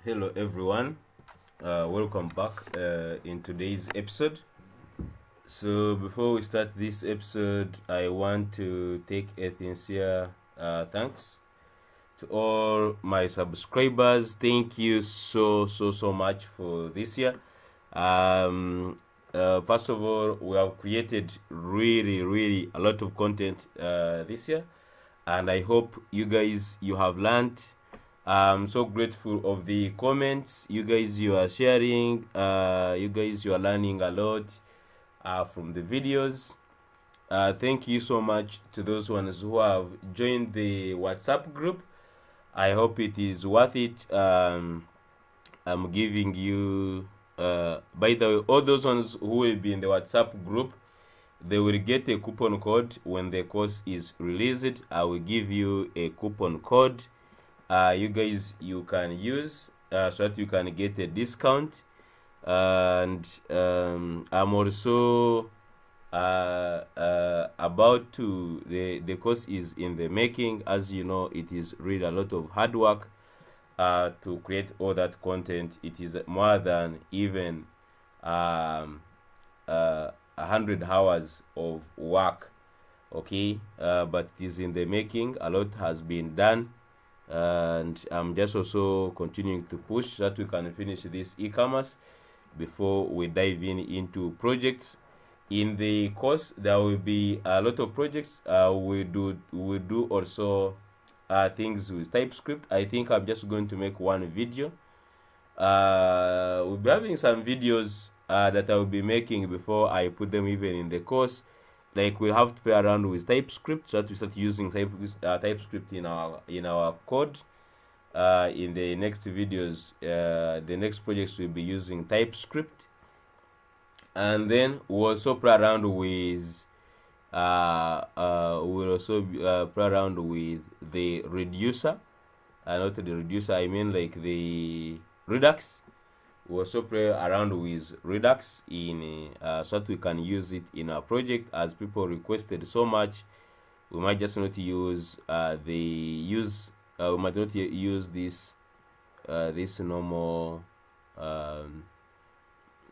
Hello everyone, welcome back in today's episode. So before we start this episode, I want to take a sincere thanks to all my subscribers. Thank you so much for this year. First of all, we have created really a lot of content this year, and I hope you have learned. I'm so grateful of the comments. You are sharing. You are learning a lot from the videos. Thank you so much to those ones who have joined the WhatsApp group. I hope it is worth it. I'm giving you, by the way, all those ones who will be in the WhatsApp group, they will get a coupon code when the course is released. I will give you a coupon code. You can use so that you can get a discount. And I'm also about to, the course is in the making. As you know, it is really a lot of hard work to create all that content. It is more than even 100 hours of work, okay, but it is in the making. A lot has been done, and I'm just also continuing to push so that we can finish this e-commerce before we dive into projects. In the course, there will be a lot of projects. We do also things with TypeScript. I think I'm just going to make one video. We'll be having some videos that I will be making before I put them even in the course. Like, we'll have to play around with TypeScript so that we start using TypeScript in our code. In the next videos, the next projects will be using TypeScript, and then we'll also play around with play around with the reducer. Not the reducer, I mean like the Redux. We also play around with Redux in so that we can use it in our project, as people requested so much. We might just not use we might not use this normal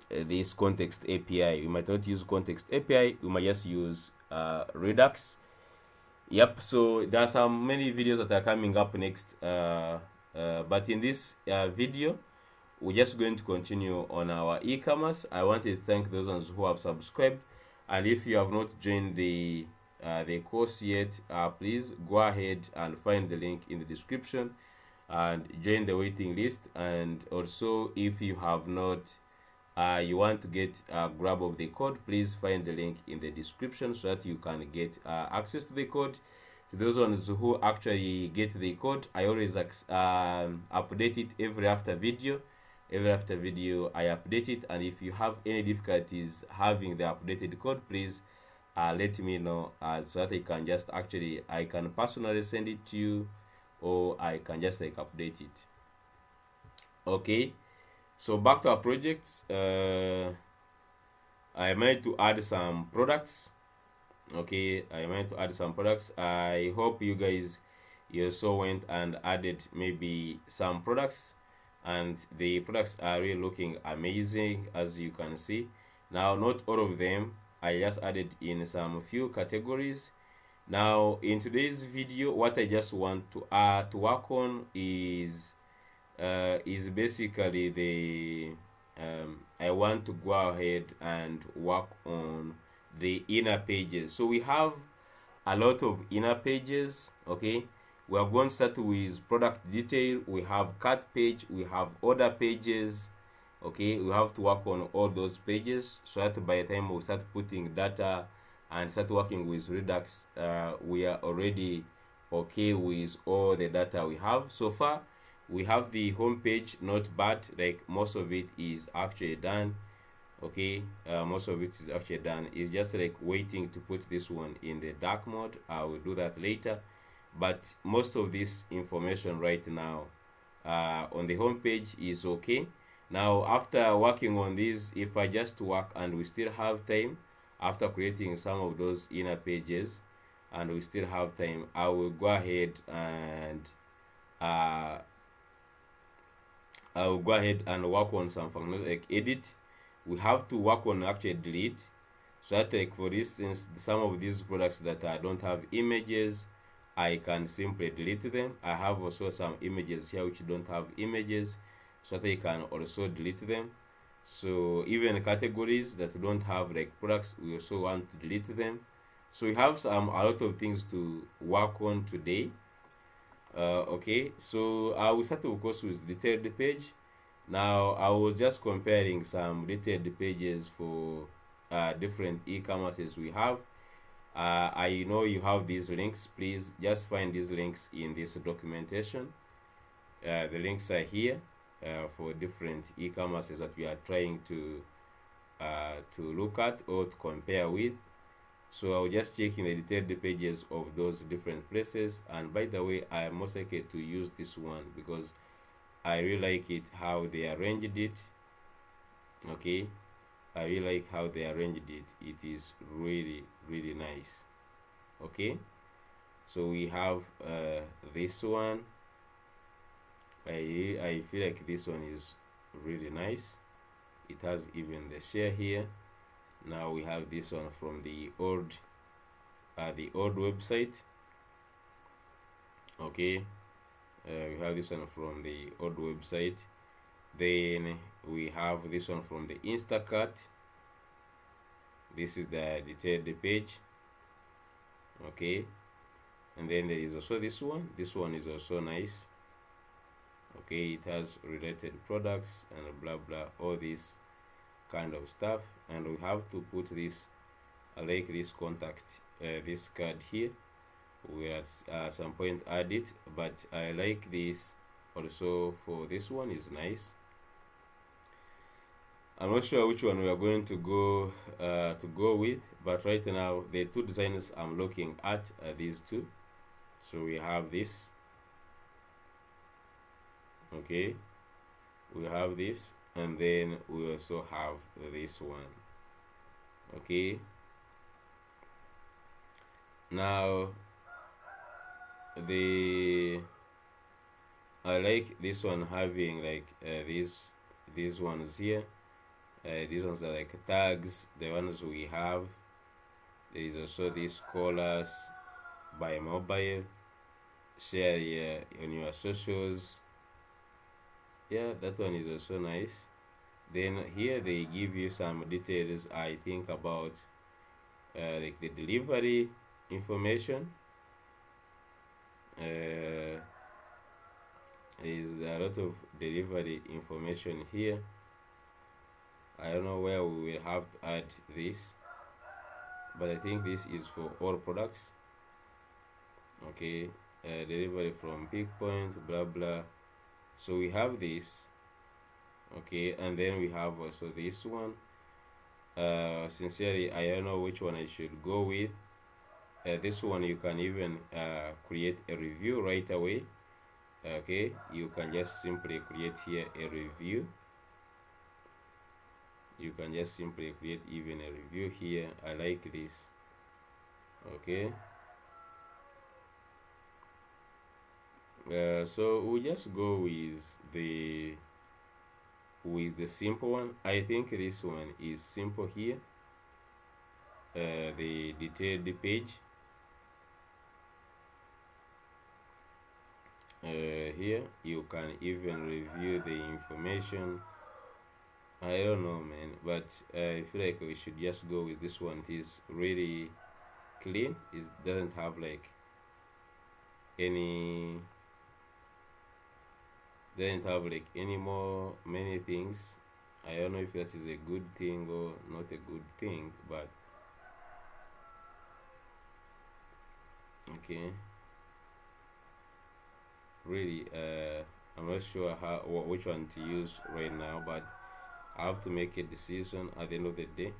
this context API. We might not use context API. We might just use Redux. Yep. So there are some many videos that are coming up next. But in this video, we're just going to continue on our e-commerce. I want to thank those ones who have subscribed, and if you have not joined the course yet, please go ahead and find the link in the description and join the waiting list. And also, if you have not you want to get a grab of the code, please find the link in the description so that you can get access to the code. To those ones who actually get the code, I always update it every after video. Every after video I update it, and if you have any difficulties having the updated code, please let me know so that I can personally send it to you, or I can just update it. Okay, so back to our projects. I might to add some products. Okay, I might to add some products. I hope you also went and added maybe some products, and the products are really looking amazing, as you can see. Now, not all of them, I just added in some few categories. Now, in today's video, what I just want to work on is basically the I want to go ahead and work on the inner pages. So we have a lot of inner pages. Okay, we are going to start with product detail. We have cart page, we have order pages. Okay, we have to work on all those pages so that by the time we start putting data and start working with Redux, we are already okay with all the data we have. So far, we have the home page, not bad. Like, most of it is actually done. Okay, most of it is actually done. It's just like waiting to put this one in the dark mode. I will do that later, but most of this information right now on the home page is okay. Now, after working on this, if I just work and we still have time after creating some of those inner pages, and we still have time, I will go ahead and I'll go ahead and work on some functions like edit. We have to work on actually delete. So I take, for instance, some of these products that I don't have images, I can simply delete them. I have also some images here which don't have images, so that I can also delete them. So even categories that don't have like products, we also want to delete them. So we have a lot of things to work on today. Okay, so I will start of course with detailed page. Now I was just comparing some detailed pages for different e-commerces we have. I know you have these links. Please just find these links in this documentation. The links are here for different e-commerces that we are trying to look at or to compare with. So I'll just check in the detailed pages of those different places. And by the way, I am most likely to use this one because I really like it how they arranged it. Okay, I really like how they arranged it. It is really nice. Okay, so we have this one. I feel like this one is really nice. It has even the share here. Now we have this one from the old website. Okay, we have this one from the old website. Then we have this one from the Instacart. This is the detailed page. Okay, and then there is also this one. This one is also nice. Okay, it has related products and blah blah, all this kind of stuff. And we have to put this like this contact, this card here. We at some point add it, but I like this also. For this one is nice. I'm not sure which one we are going to go with, but right now the two designs I'm looking at are these two. So we have this. Okay, we have this, and then we also have this one. Okay, now I like this one having like these ones here. These ones are like tags, the ones we have. There is also these callers by mobile, share on your socials. Yeah, that one is also nice. Then here they give you some details, I think, about like the delivery information. There is a lot of delivery information here. I don't know where we will have to add this, but I think this is for all products. Okay, delivery from pick point, blah blah. So we have this. Okay, and then we have also this one. Sincerely, I don't know which one I should go with. This one you can even create a review right away. Okay, you can just simply create here a review. You can just simply create even a review here. I like this. Okay, so we'll just go with the simple one. I think this one is simple here. The detailed page. Here you can even review the information. I don't know, man, but I feel like we should just go with this one. It is really clean. It doesn't have like any more many things. I don't know if that is a good thing or not a good thing, but okay. Really, I'm not sure which one to use right now, but I have to make a decision at the end of the day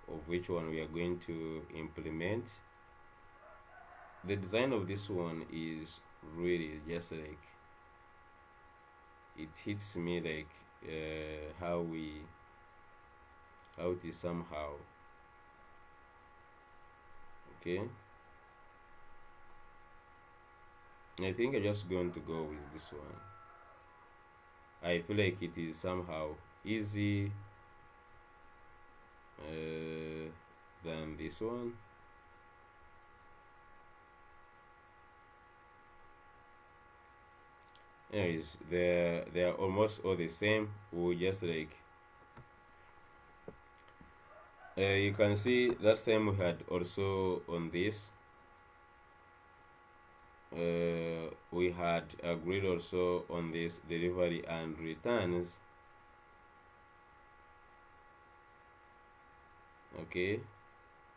of which one we are going to implement. The design of this one is really just like, it hits me like how it is somehow. Okay, I think I'm just going to go with this one. I feel like it is somehow easy than this one. Anyways, they're almost all the same. We just like you can see last time we had also on this we had agreed also on this delivery and returns. Okay,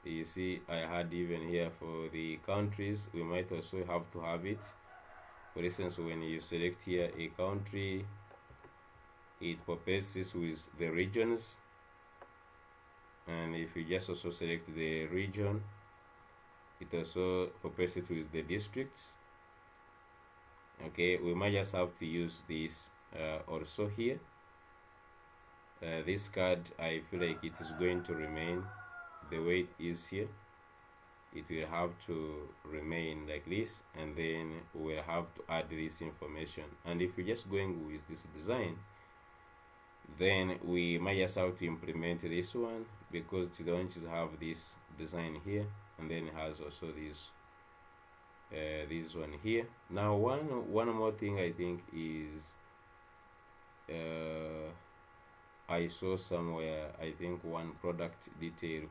you see I had even here for the countries, we might also have to have it. For instance, when you select here a country, it populates this with the regions, and if you just also select the region, it also populates it with the districts. Okay, we might just have to use this also here. This card, I feel like it is going to remain the way it is here. It will have to remain like this, and then we will have to add this information. And if we're just going with this design, then we might just have to implement this one, because it's the one which have this design here, and then it has also this one here. Now one more thing I think is I saw somewhere, I think one product detail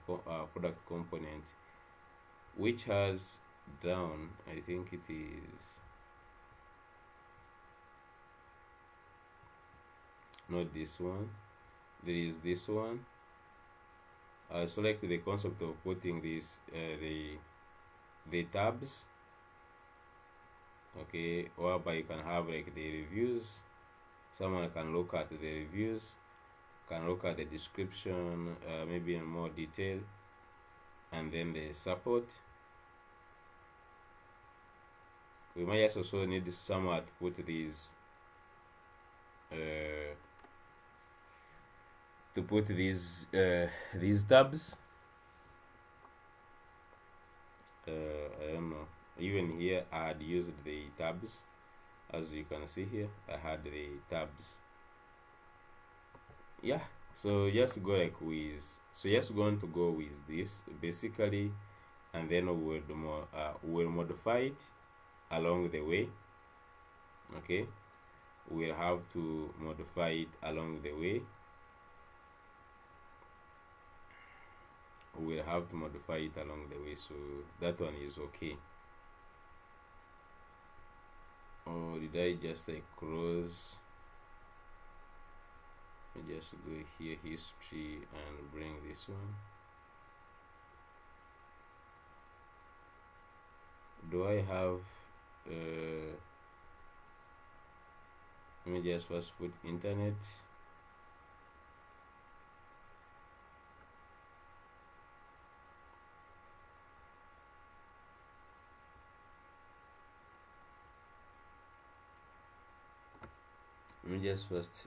product component which has down, I think it is not this one, there is this one. I select the concept of putting this the tabs, okay, whereby you can have like the reviews. Someone can look at the reviews, can look at the description, maybe in more detail, and then the support. We might also need somewhere to put these these tabs. I don't know, even here I had used the tabs. As you can see here, I had the tabs. Yeah, so just go like with, so just going to go with this basically, and then we'll modify it along the way. Okay, we'll have to modify it along the way. We'll have to modify it along the way, so that one is okay. Or did I just like close? I just go here, history, and bring this one. Do I have let me just first put internet. Let me just first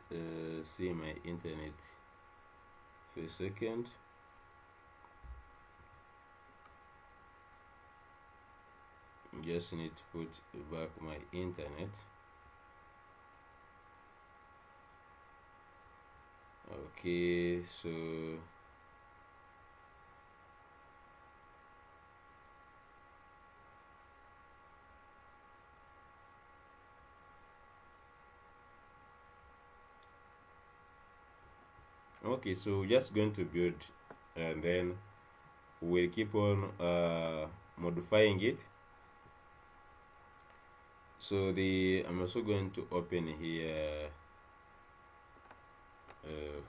see my internet for a second. Just need to put back my internet. Okay, so okay, so just going to build, and then we'll keep on modifying it. So I'm also going to open here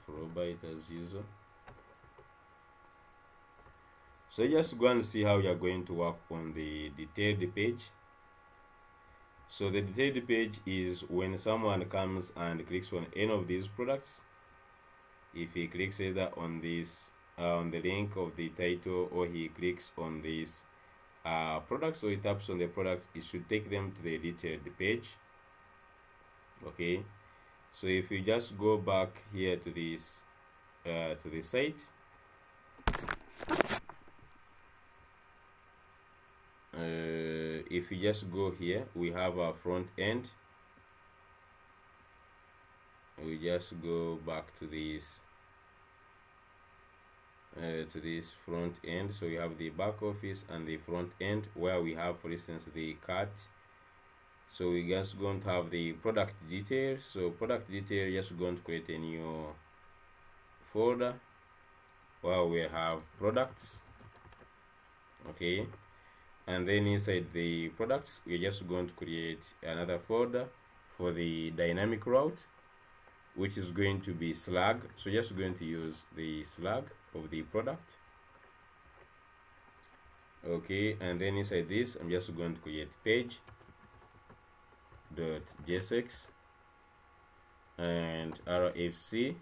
Flowbyte as user. So just go and see how you're going to work on the detailed page. So the detailed page is when someone comes and clicks on any of these products. If he clicks either on this on the link of the title, or he clicks on this product, so he taps on the product, it should take them to the detailed page. Okay, so if you just go back here to this to the site, if you just go here, we have our front end. we just go back to this front end. So we have the back office and the front end, where we have, for instance, the cart. So we're just going to have the product details. So product detail, just going to create a new folder where we have products. Okay, and then inside the products, we're just going to create another folder for the dynamic route, which is going to be slug. So just going to use the slug of the product. Okay, and then inside this, I'm just going to create page.jsx and rfc.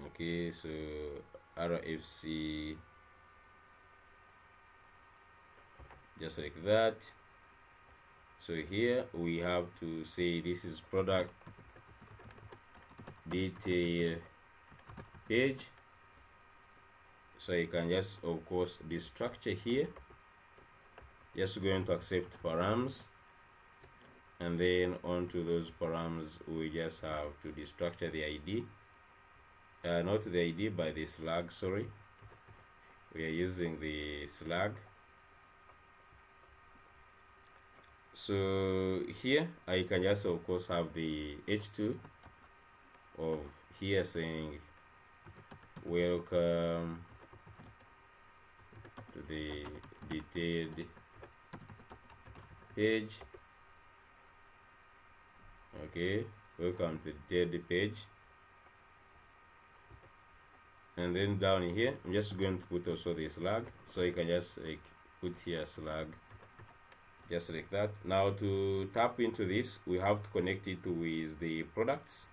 Okay, so rfc, just like that. So here we have to say this is product detail page. So you can just, of course, destructure here, just going to accept params, and then onto those params we just have to destructure the ID, not the ID, by the slug. Sorry, we are using the slug. So here I can just, of course, have the h2 of here saying welcome to the detailed page. Okay, welcome to the detailed page. And then down here, I'm just going to put also the slug. So you can just like put here slug, just like that. Now to tap into this, we have to connect it with the products.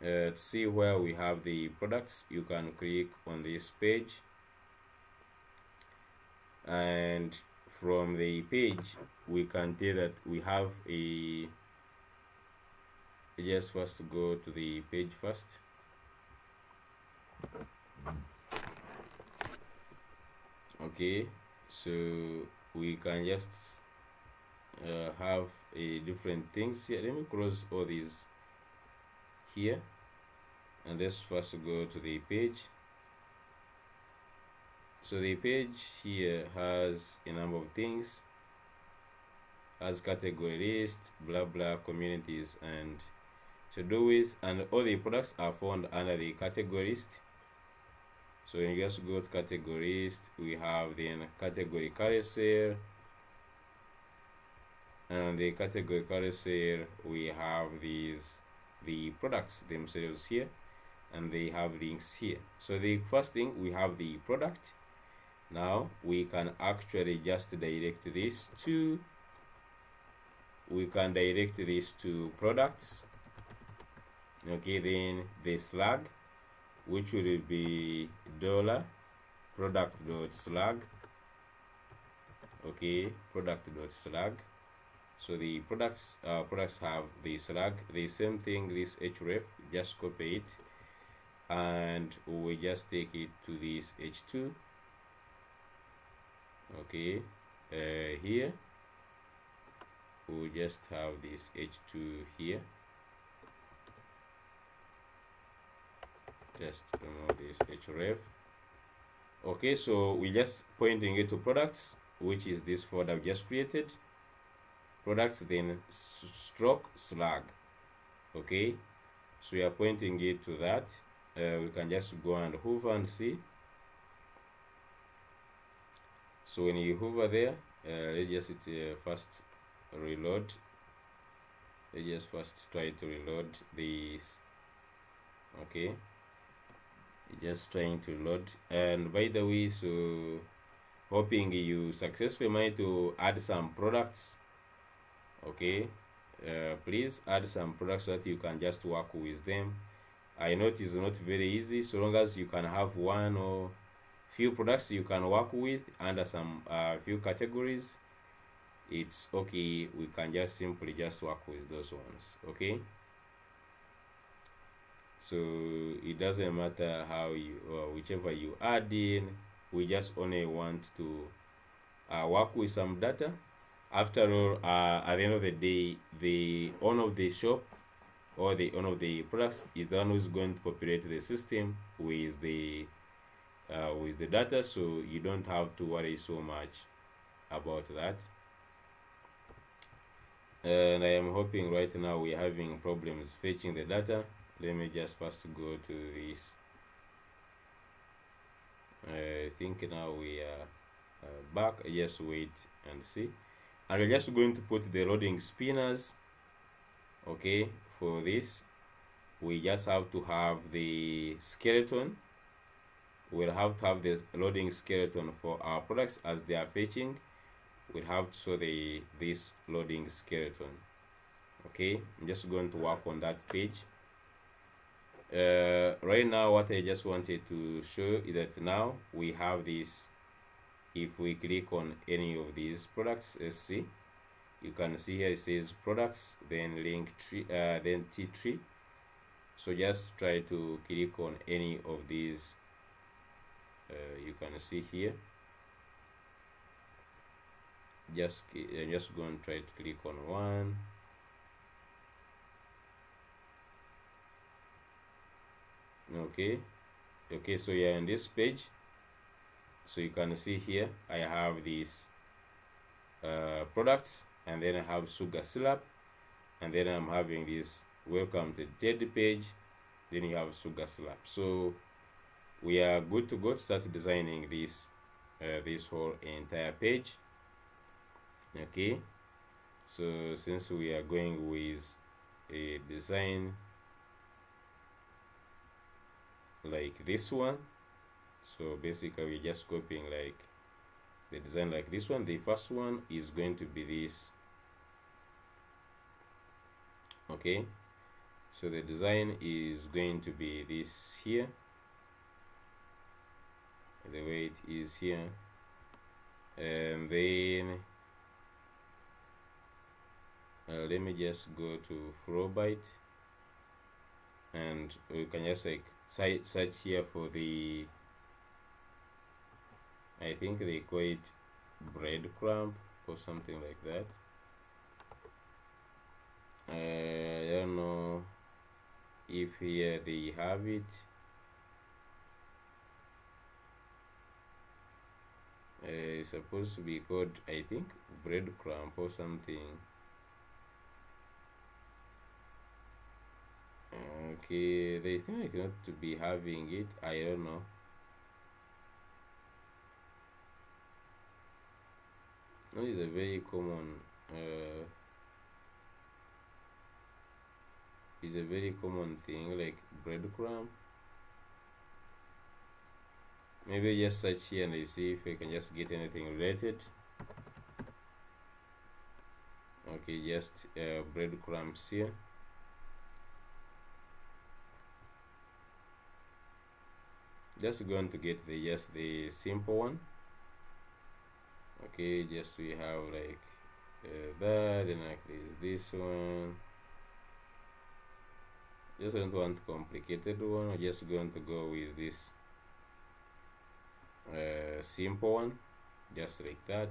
To see where we have the products, you can click on this page, and from the page we can tell that we have a, just first go to the page first. Okay, so we can just have a different things here. Let me close all these here, and let's first go to the page. So the page here has a number of things, has category list, blah blah, communities, and to do with, and all the products are found under the category list. So when you just go to category list, we have then category carousel, and the category carousel we have the products themselves here, and they have links here. So the first thing, we have the product. Now we can actually just direct this to, we can direct this to products. Okay, then the slug, which will be $product.slug. Okay, product.slug. So the products have the slug, the same thing, this href, just copy it, and we just take it to this h2. Okay, here we just have this h2 here. Just remove this href. Okay, so we just pointing it to products, which is this folder we just created. Products, then stroke slug. Okay, so we are pointing it to that. We can just go and hover and see. So when you hover there, let's just first reload. Let's just first try to reload this. Okay, just trying to load. And by the way, so hoping you successfully managed to add some products. Okay, please add some products so that you can just work with them. I know it is not very easy, so long as you can have one or few products you can work with under some few categories, it's okay. We can just simply just work with those ones. Okay, so it doesn't matter how you, whichever you add in, we just only want to work with some data After all, at the end of the day, the owner of the shop or the owner of the products is the one who's going to populate the system with the data, so you don't have to worry so much about that. And I am hoping right now we're having problems fetching the data. Let me just first go to this. I think now we are back. Just wait and see. And we're just going to put the loading spinners. Okay, for this we just have to have the skeleton. We'll have to have the loading skeleton for our products as they are fetching. We'll have to show this loading skeleton. Okay, I'm just going to work on that page. Right now what I just wanted to show is that now we have this. If we click on any of these products, let's see, you can see here it says products, then link tree, then T3. So just try to click on any of these. You can see here. I'm just going to try to click on one. Okay, so yeah, on this page, so you can see here I have these products, and then I have sugar syrup, and then I'm having this welcome to the third page, then you have sugar syrup. So we are good to go to start designing this this whole entire page. Okay, so since we are going with a design like this one, so basically we're just copying like the design like this one. The first one is going to be this. Okay, so the design is going to be this here, the way it is here, and then let me just go to Flowbyte, and we can just like search here for the, I think they call it breadcrumb or something like that. I don't know if here they have it. It's supposed to be called, I think, breadcrumb or something. Okay, they think like not to be having it. I don't know. No, it's a very common. It's a very common thing, like breadcrumb. Maybe just search here and I see if I can just get anything related. Okay, just breadcrumbs here. Just going to get the simple one. Okay, just we have like that, and like this one. Just don't want complicated one. I'm just going to go with this simple one, just like that.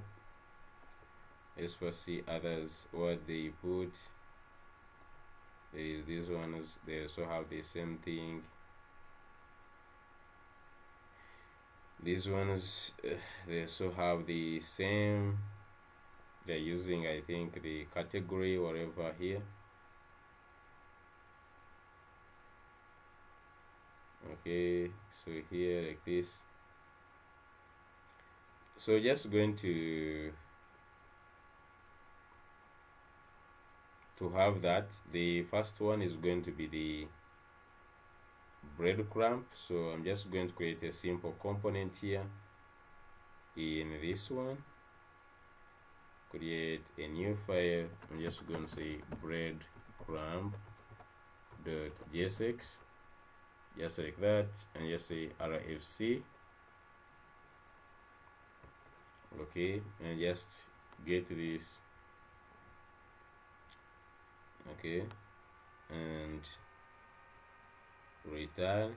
Let's first see others what they put. There is these ones, they also have the same thing. These ones they also have the same. They're using, I think, the category whatever here. Okay, so here like this. So just going to have that. The first one is going to be the breadcrumb, so I'm just going to create a simple component here in this one, create a new file. I'm just going to say breadcrumb.jsx, just like that, and just say rfc. Okay, and just get this. Okay, and return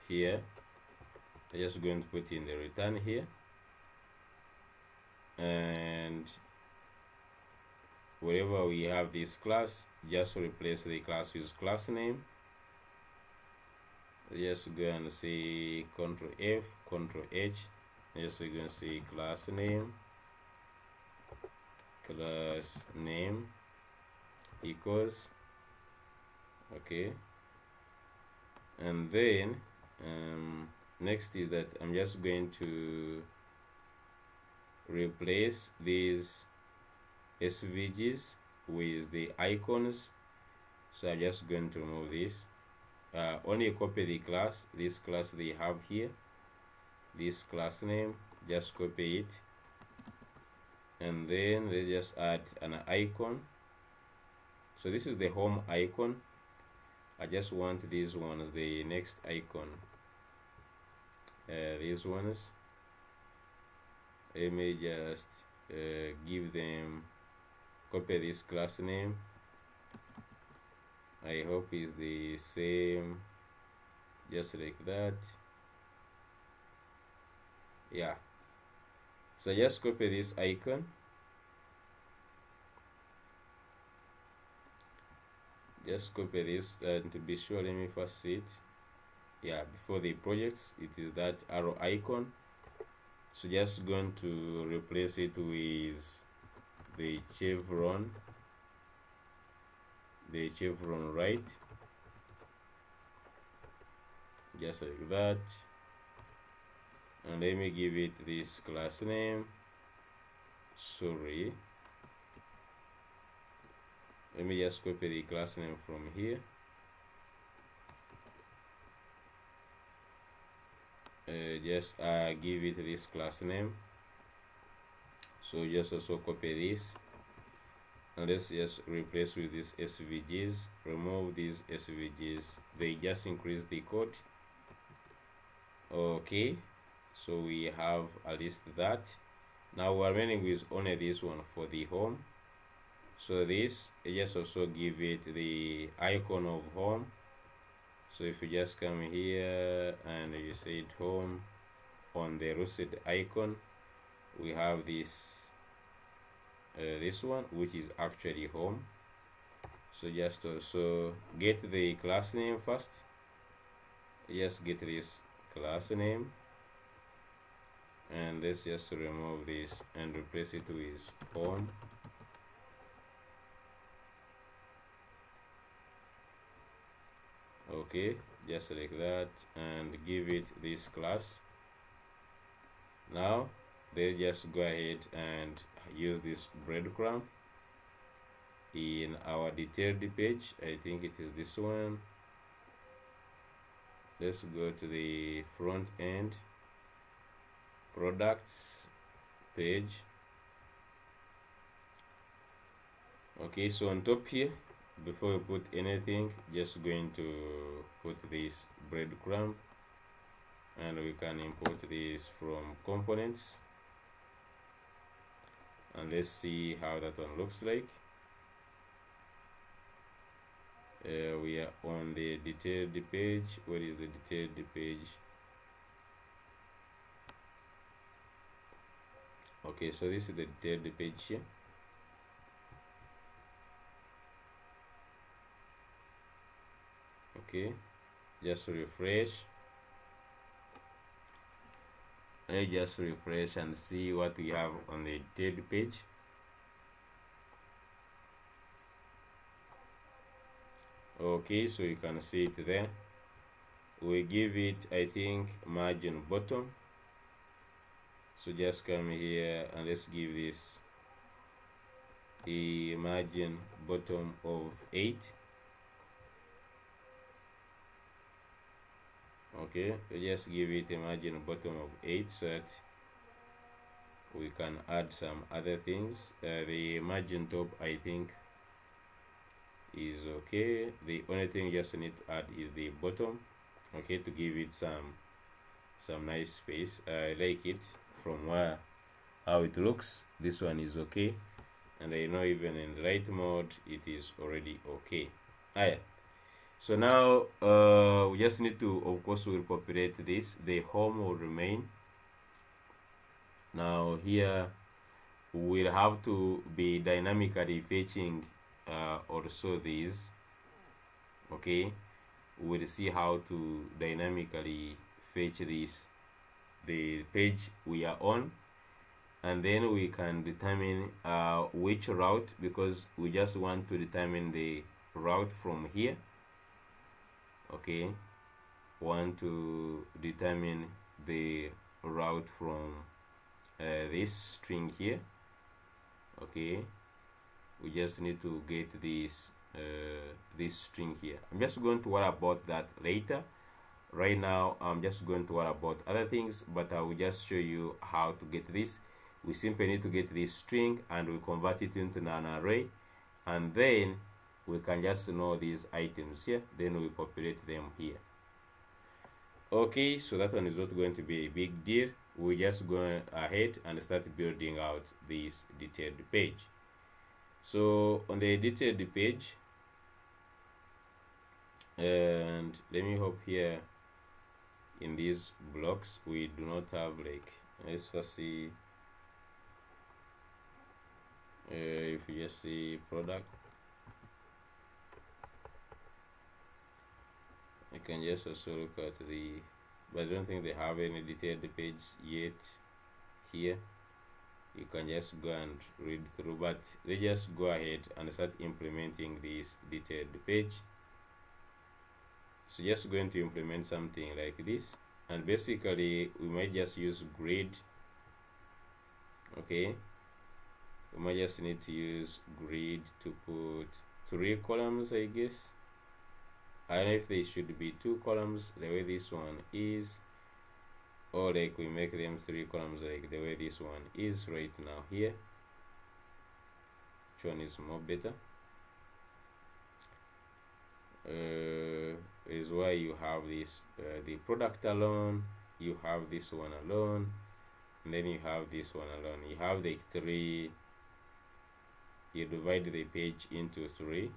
here. I'm just going to put in the return here, and wherever we have this class, just replace the class with class name. Just go and say Ctrl F, Ctrl H. Just go and say class name equals, okay. And then next is that I'm just going to replace these SVGs with the icons. So I'm just going to remove this. Only copy the class, this class they have here, this class name, just copy it, and then they just add an icon. So this is the home icon. I just want these ones, the next icon, these ones. Let me just give them, copy this class name. I hope it's the same, just like that. Yeah, so just copy this icon, just copy this, and to be sure, let me first see it. Yeah, before the projects, it is that arrow icon. So just going to replace it with the chevron right, just like that. And let me give it this class name. Sorry, let me just copy the class name from here. Just give it this class name. So just also copy this, and let's just replace with these SVGs. Remove these SVGs, they just increase the code. Okay, so we have at least that. Now we're remaining with only this one for the home. So this, just also give it the icon of home. So if you just come here and you say it home, on the roasted icon we have this this one, which is actually home. So just also get the class name first. Just get this class name, and let's just remove this and replace it with home. Okay, just like that, and give it this class. Now they just go ahead and use this breadcrumb in our detailed page. I think it is this one. Let's go to the front end products page. Okay, so on top here, before we put anything, just going to put this breadcrumb, and we can import this from components, and let's see how that one looks like. We are on the detailed page. Where is the detailed page? Okay, so this is the detailed page here. Okay, just refresh. I just refresh and see what we have on the detailed page. Okay, so you can see it there. We give it, I think, margin bottom. So just come here and let's give this the margin bottom of 8. Okay, we just give it a margin bottom of 8 so that we can add some other things. The margin top, I think, is okay. The only thing you just need to add is the bottom, okay, to give it some nice space. I like it from how it looks. This one is okay, and I know even in the write mode it is already okay. Alright, so now we just need to, of course, we'll populate this. The home will remain. Now here we'll have to be dynamically fetching also these. Okay, we'll see how to dynamically fetch this, the page we are on, and then we can determine which route, because we just want to determine the route from here. Okay, want to determine the route from this string here. Okay, we just need to get this this string here. I'm just going to worry about that later. Right now I'm just going to worry about other things, but I will just show you how to get this. We simply need to get this string and we convert it into an array, and then we can just know these items here, then we populate them here. Okay, so that one is not going to be a big deal. We just go ahead and start building out this detailed page. So on the detailed page, and let me hope here in these blocks we do not have, like, let's just see if you just see product, I can just also look at the, but I don't think they have any detailed page yet here. You can just go and read through, but they just go ahead and start implementing this detailed page. So just going to implement something like this, and basically we might just use grid. Okay, we might just need to use grid to put 3 columns, I guess. I don't know if they should be 2 columns the way this one is, or like we make them 3 columns like the way this one is right now here. Which one is more better? Is why you have this the product alone, you have this one alone, and then you have this one alone. You have the 3, you divide the page into 3.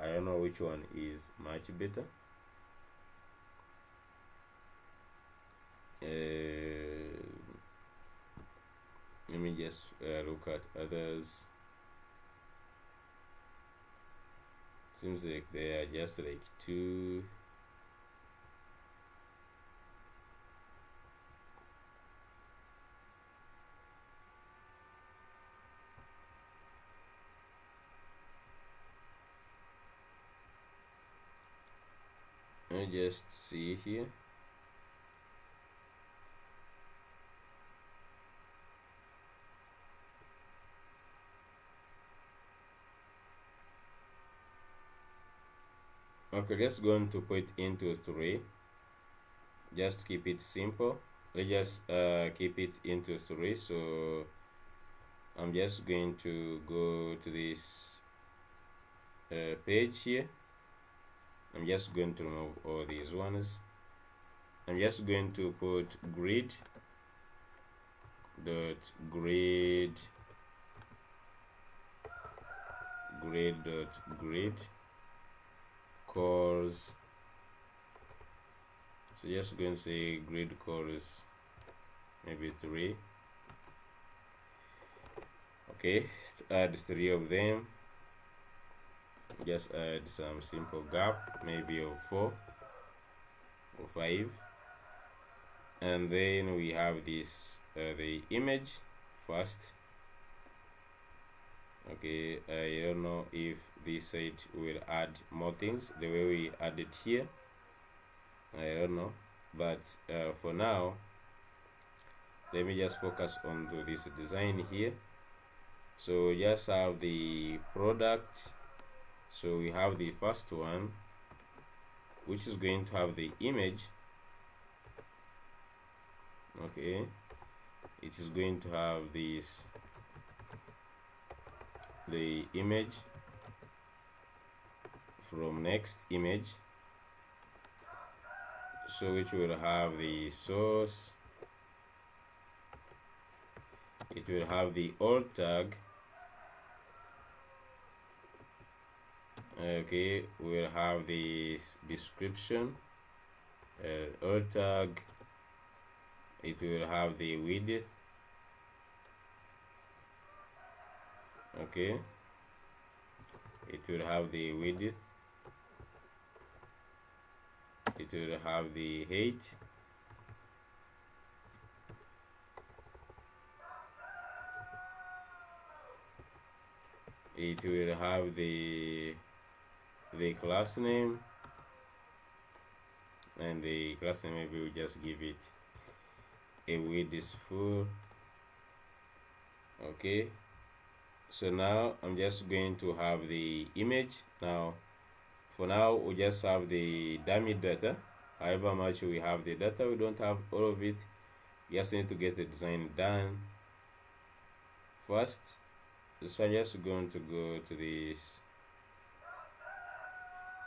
I don't know which one is much better. Let me just look at others. Seems like they are just like 2. I just see here. Okay, let's go on to put into 3. Just keep it simple. Let's just keep it into 3. So I'm just going to go to this page here. I'm just going to remove all these ones. I'm just going to put grid dot grid dot grid cores. So just going to say grid cores maybe 3. Okay, add 3 of them. Just add some simple gap, maybe of 4 or 5, and then we have this the image first. Okay, I don't know if this side will add more things the way we added here. I don't know, but for now let me just focus on this design here. So we just have the product. So we have the first one, which is going to have the image. Okay, it is going to have this, the image from next image. So which will have the source, it will have the alt tag. Okay, we'll have this description, alt tag. It will have the width, Okay, it will have the width, it will have the height, it will have the class name, and the class name, maybe we just give it a width is full. Okay, so now I'm just going to have the image. Now for now we just have the dummy data. However much we have the data, we don't have all of it. You just need to get the design done first. So I'm just going to go to this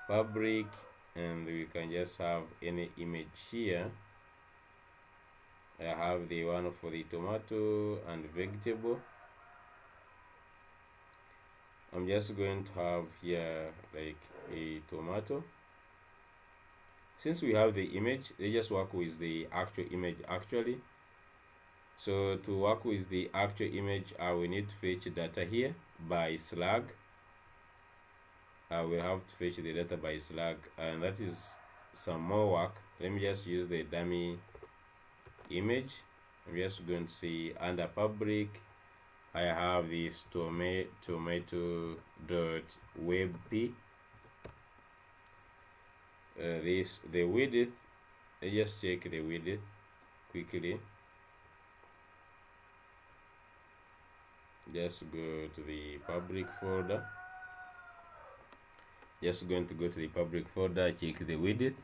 fabric, and we can just have any image here. I have the one for the tomato and vegetable. I'm just going to have here like a tomato. Since we have the image, they just work with the actual image actually. So to work with the actual image, we need to fetch data here by slug. We'll have to fetch the data by slug, and that is some more work. Let me just use the dummy image. I'm just going to say under fabric, I have this tomato.webp. This the width. I just check the width quickly. Just go to the public folder. Just going to go to the public folder, check the width.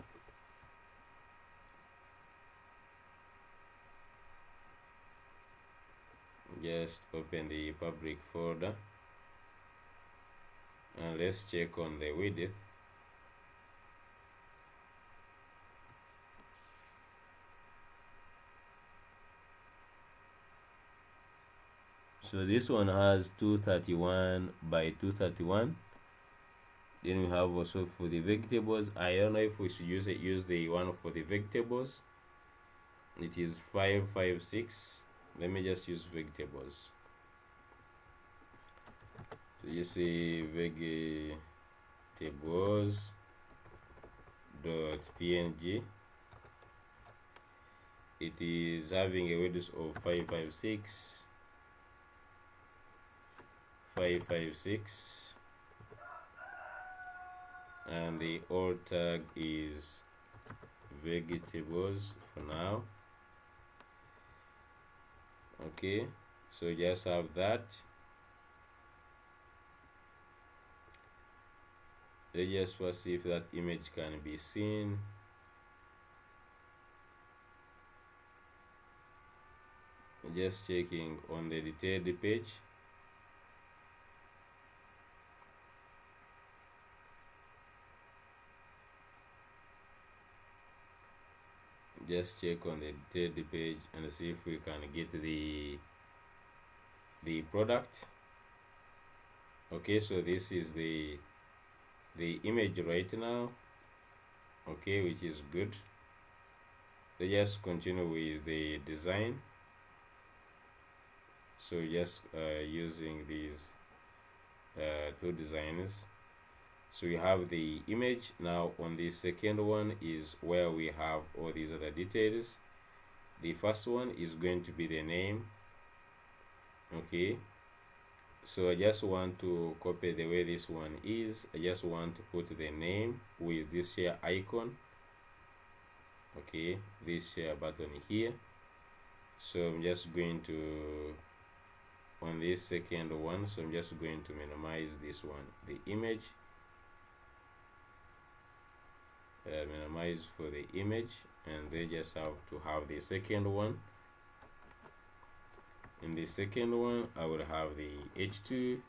Just open the public folder and let's check on the width. So this one has 231 by 231. Then we have also for the vegetables. I don't know if we should use the one for the vegetables. It is 556. Let me just use vegetables. So you see vegetables dot png. It is having a width of 556, and the alt tag is vegetables for now. Okay, so just have that. Let's just first see if that image can be seen. Just checking on the detailed page. Just check on the detailed page and see if we can get the product. Okay, so this is the image right now. Okay, which is good. So just continue with the design. So just using these two designs. So we have the image. Now on the second one is where we have all these other details. The first one is going to be the name. Okay, so I just want to copy the way this one is. I just want to put the name with this share icon. Okay, this share button here. So I'm just going to, on this second one, so I'm just going to minimize this one, the image. Minimize for the image, and they just have to have the second one. In the second one, I will have the h2,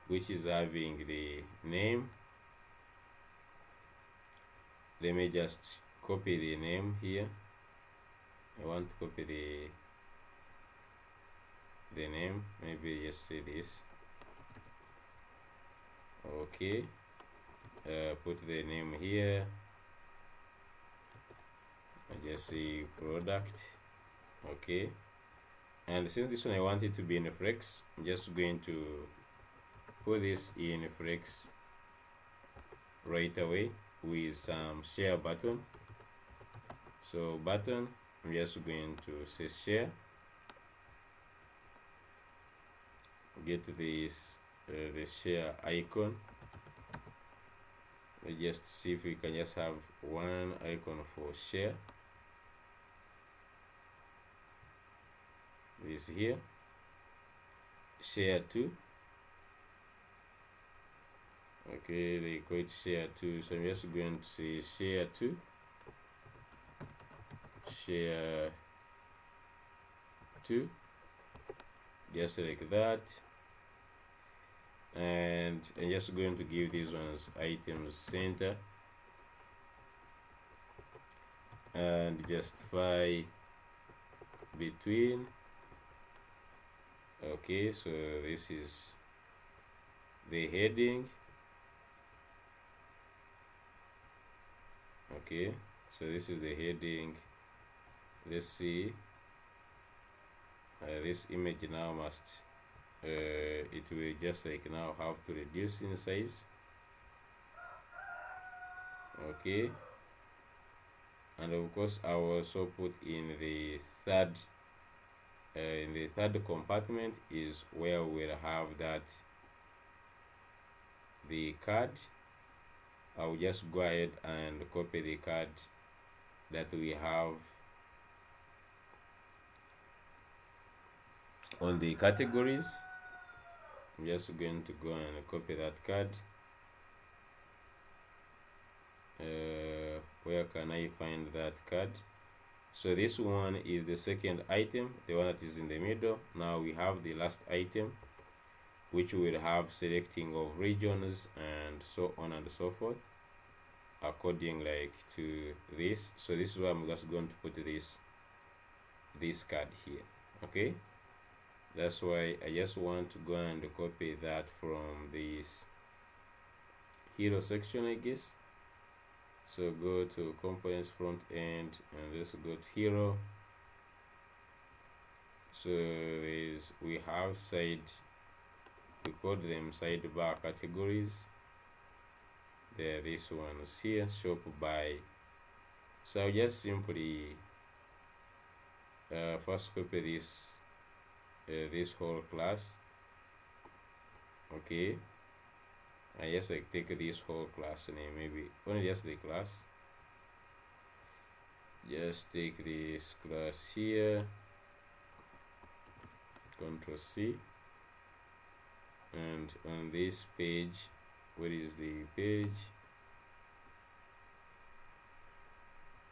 which is having the name. Let me just copy the name here. I want to copy the name. Maybe just say this. Okay. Put the name here. I just say product. Okay, And since this one I want it to be in flex, I'm just going to put this in flex right away with some share button. So button, I'm just going to say share, get this the share icon. Let's just see if we can just have one icon for share. This here, share to. Okay, they call it share to, so I'm just going to say share to, share to, just like that. And I'm just going to give these ones items center and justify between. Okay, so this is the heading. Okay, so this is the heading. Let's see, this image now must it will just like now have to reduce in size. Okay, and of course I will also put in the third compartment is where we'll have that the card. I'll just go ahead and copy the card that we have on the categories. I'm just going to go and copy that card. Where can I find that card? So this one is the second item, the one that is in the middle. Now we have the last item, which will have selecting of regions and so on and so forth, according like to this. So this is where I'm just going to put this card here. Okay, that's why I just want to go and copy that from this hero section, I guess. So go to components front end and let's go to hero. So we have side, we call them sidebar categories. There, this one's here, shop by. So I'll just simply first copy this whole class. Okay, I just like take this whole class name, maybe only just the class. Just take this class here, Ctrl C, and on this page, where is the page?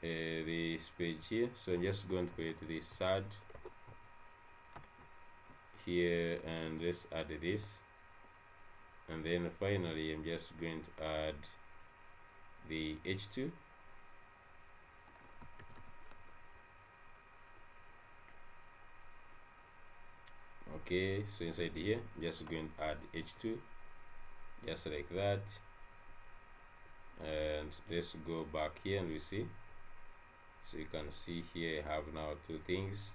This page here. So I'm just going to create this sad here, and let's add this. And then finally I'm just going to add the h2. Okay, so inside here I'm just going to add h2, just like that. And let's go back here and we see. So you can see here I have now two things.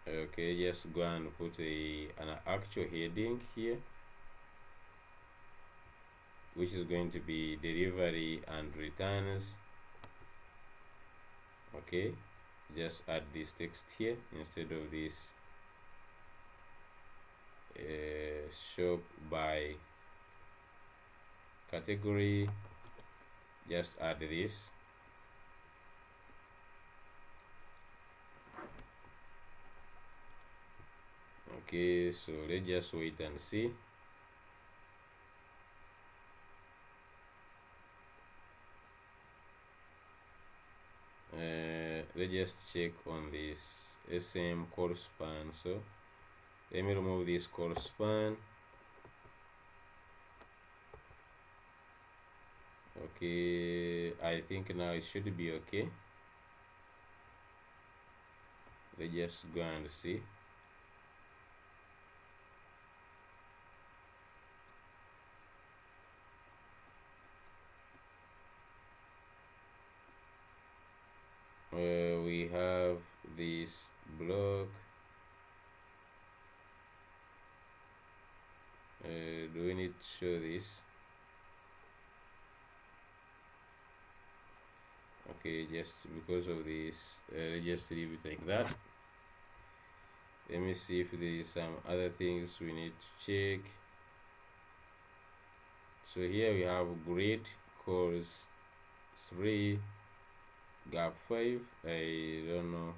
Okay, just go and put an actual heading here, which is going to be delivery and returns. Okay, just add this text here instead of this shop by category. Just add this. Okay, so let's just wait and see. Let's just check on this SM call span. So let me remove this call span. Okay, I think now it should be okay. Let's just go and see. We have this block. Do we need to show this? Okay, just because of this, just leave it like that. Let me see if there is some other things we need to check. So here we have grid course 3 gap 5. I don't know,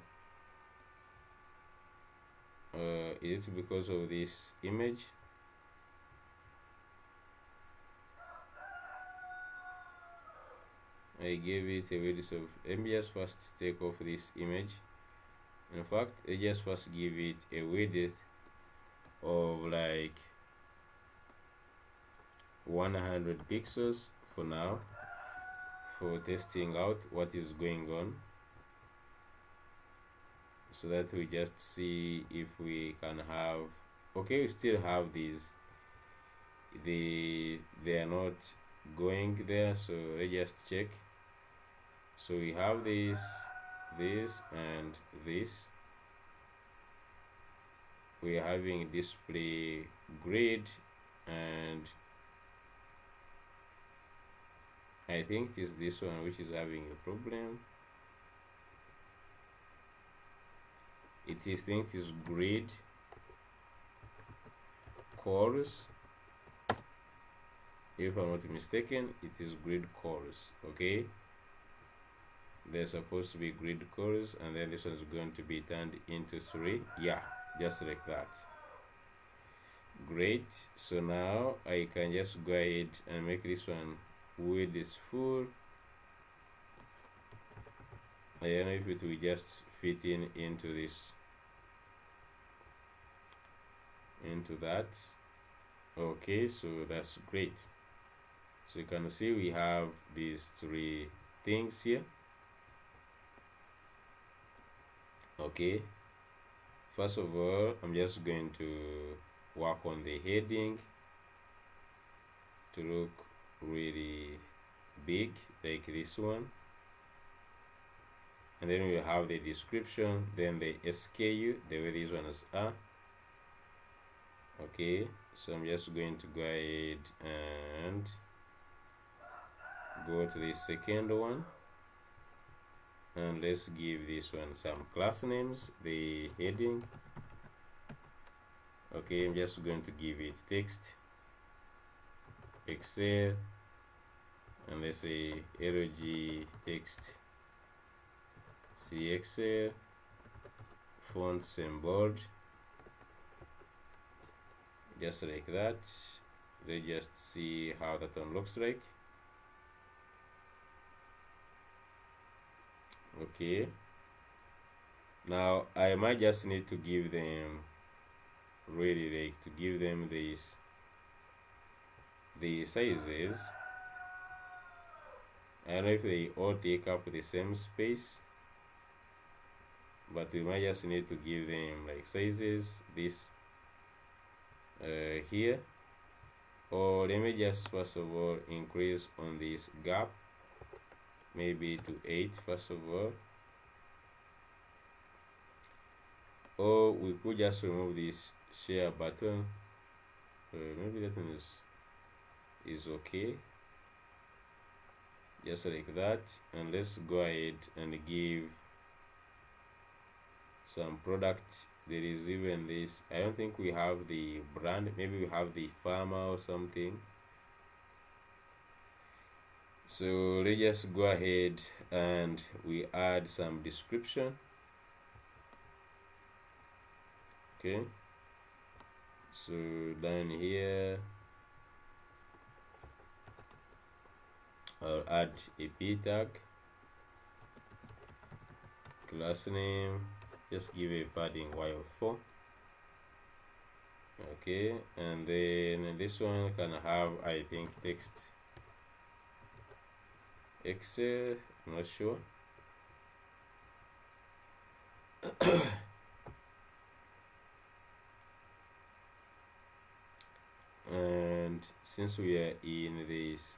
is it because of this image? I gave it a width of, let me just first take off this image. In fact, I just first give it a width of like 100 pixels for now, for testing out what is going on, so that we just see if we can have, okay, we still have these, they are not going there, so let's just check. So we have this and this. We are having display grid, and I think it is this one which is having a problem. It is, think it is grid cores. If I'm not mistaken, it is grid cores. Okay, they're supposed to be grid cores, and then this one is going to be turned into 3. Yeah, just like that. Great. So now I can just go ahead and make this one width is full. I don't know if it will just fit into this, into that. Okay, so that's great. So you can see we have these 3 things here. Okay, first of all, I'm just going to work on the heading to look really big, like this one, and then we have the description, then the SKU, the way these ones are. Okay, so I'm just going to go ahead and go to the second one, and let's give this one some class names. The heading, okay, I'm just going to give it text Excel, and let's say LG text CXL, fonts and bold, just like that. Let's just see how that one looks like. Okay, now I might just need to give them really, like, to give them the sizes. I don't know if they all take up the same space, but we might just need to give them like sizes, this here, or let me just first of all increase on this gap, maybe to 8 first of all, or we could just remove this share button. Maybe that one is okay, just like that. And let's go ahead and give some product. There is even this, I don't think we have the brand, maybe we have the farmer or something. So let's just go ahead and we add some description. Okay, so down here I'll add a p tag, class name, just give a padding y of 4. Okay, and then this one can have, I think, text Excel, I'm not sure. And since we are in this,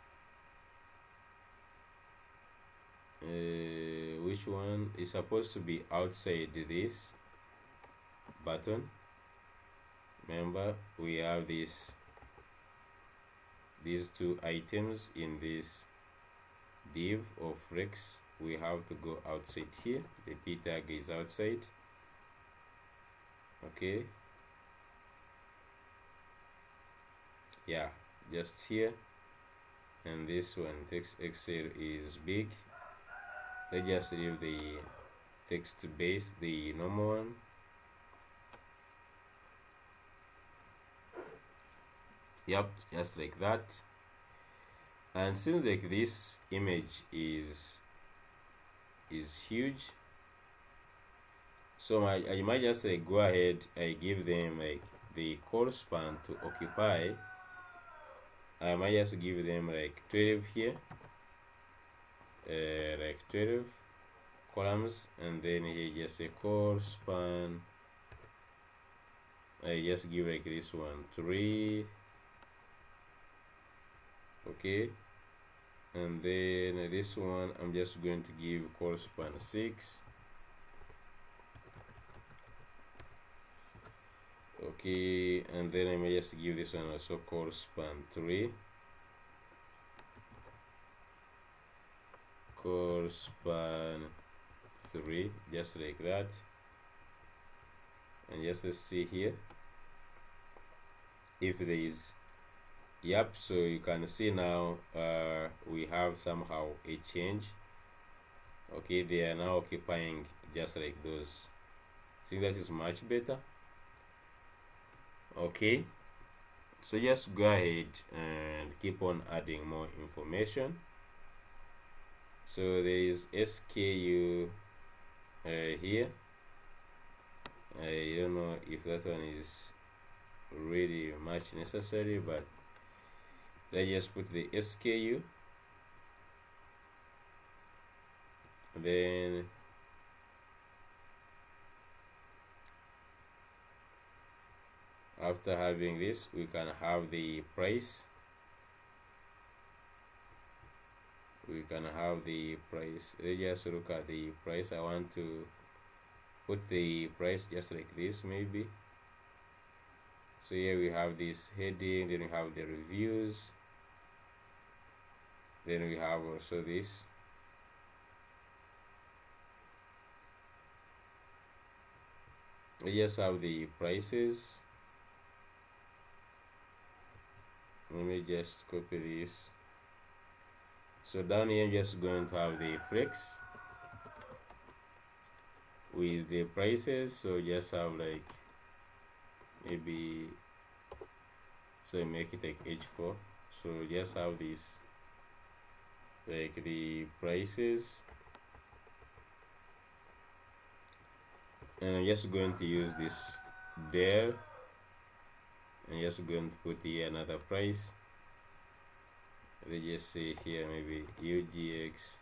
which one is supposed to be outside this button. Remember, we have these two items in this div of Rex. We have to go outside here. The p tag is outside. Okay, yeah, just here. And this one, text Excel, is big. Let's just leave the text base, the normal one. Yep, just like that. And since like this image is huge, so I might just like go ahead, I give them like the call span to occupy. I might just give them like 12 here, like 12 columns, and then here just a call span. I just give like this one 3. Okay, and then this one I'm just going to give call span 6. Okay, and then I may just give this one also call span 3. Call span 3, just like that. And just let's see here if there is. Yep, so you can see now we have somehow a change. Okay, they are now occupying just like those. I think that is much better. Okay, so just go ahead and keep on adding more information. So there is SKU here. I don't know if that one is really much necessary, but let's just put the SKU. Then after having this, we can have the price. We can have the price. Let's just look at the price. I want to put the price just like this, maybe. So here we have this heading, then we have the reviews, then we have also this. We just have the prices. Let me just copy this. So down here I'm just going to have the flex with the prices. So just have like maybe, so make it like H4. So just have this like the prices, and I'm just going to use this there. I'm just going to put here another price. Let's just say here maybe UGX.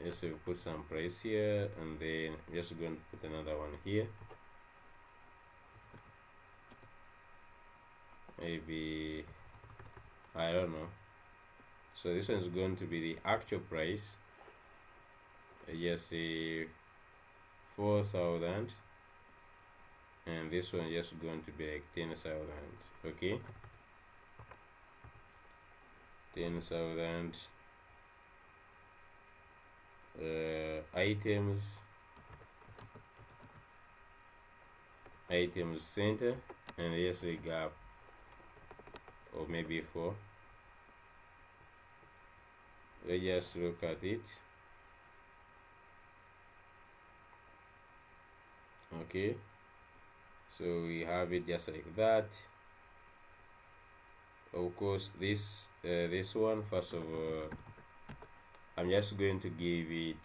Just put some price here, and then I'm just going to put another one here. Maybe, I don't know. So this one is going to be the actual price. I just say 4,000, and this one is just going to be like 10,000. Okay, 10,000. Items center, and yes, a gap, or maybe 4. Let's just look at it. Okay, so we have it just like that. Of course, this one, first of all, I'm just going to give it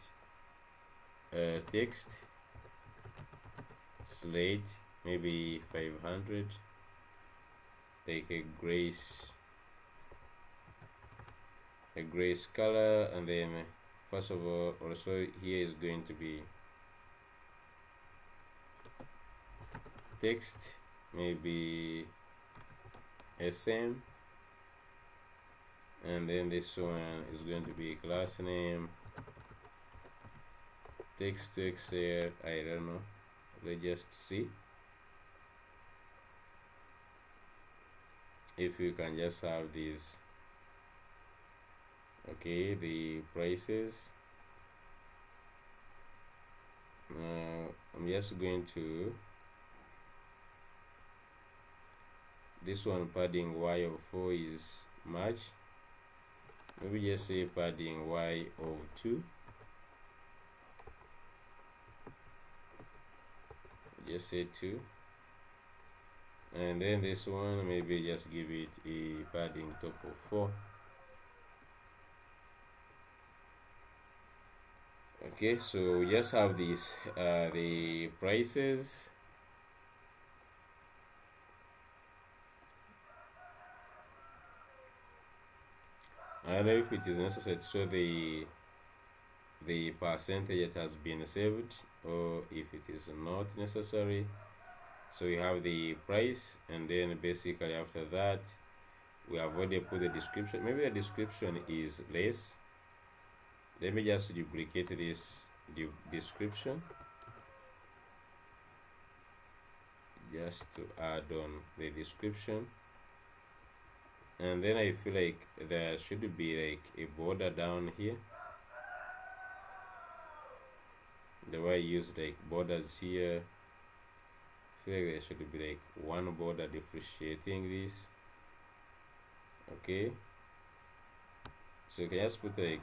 text slate, maybe 500, like a grace color, and then first of all, also here is going to be text, maybe SM, and then this one is going to be class name, text to Excel, I don't know, let's just see if you can just have these. Okay, the prices. I'm just going to this one, padding y of 4 is much. Maybe just say padding y of 2. Just say 2. And then this one, maybe just give it a padding top of 4. Okay, so we just have these the prices. I don't know if it is necessary to show the percentage that has been saved, or if it is not necessary. So we have the price, and then basically after that we have already put the description. Maybe the description is less. Let me just duplicate this description just to add on the description. And then I feel like there should be like a border down here. The way I use like borders here, I feel like there should be like one border differentiating this. Okay, so you can just put like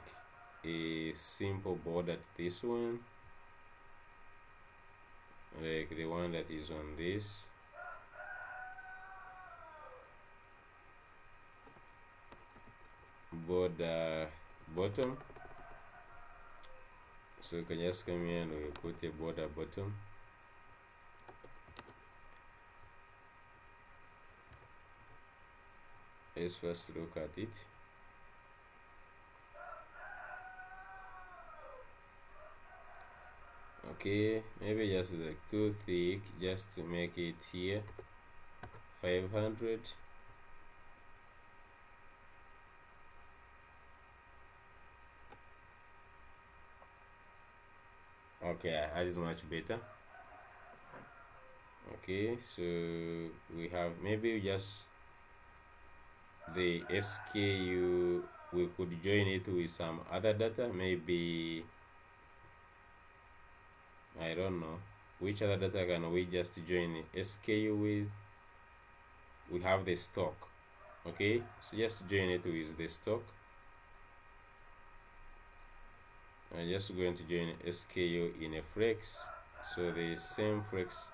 a simple border to this one, like the one that is on this. Border bottom. So you can just come here and we put a border bottom. Let's first look at it. Okay, maybe just like too thick, just to make it here 500. Okay, that is much better. Okay, so we have maybe just the SKU, we could join it with some other data, maybe I don't know which other data can we just join SKU with. We have the stock. Okay, so just join it with the stock. I'm just going to join SKU in a flex. So the same flex,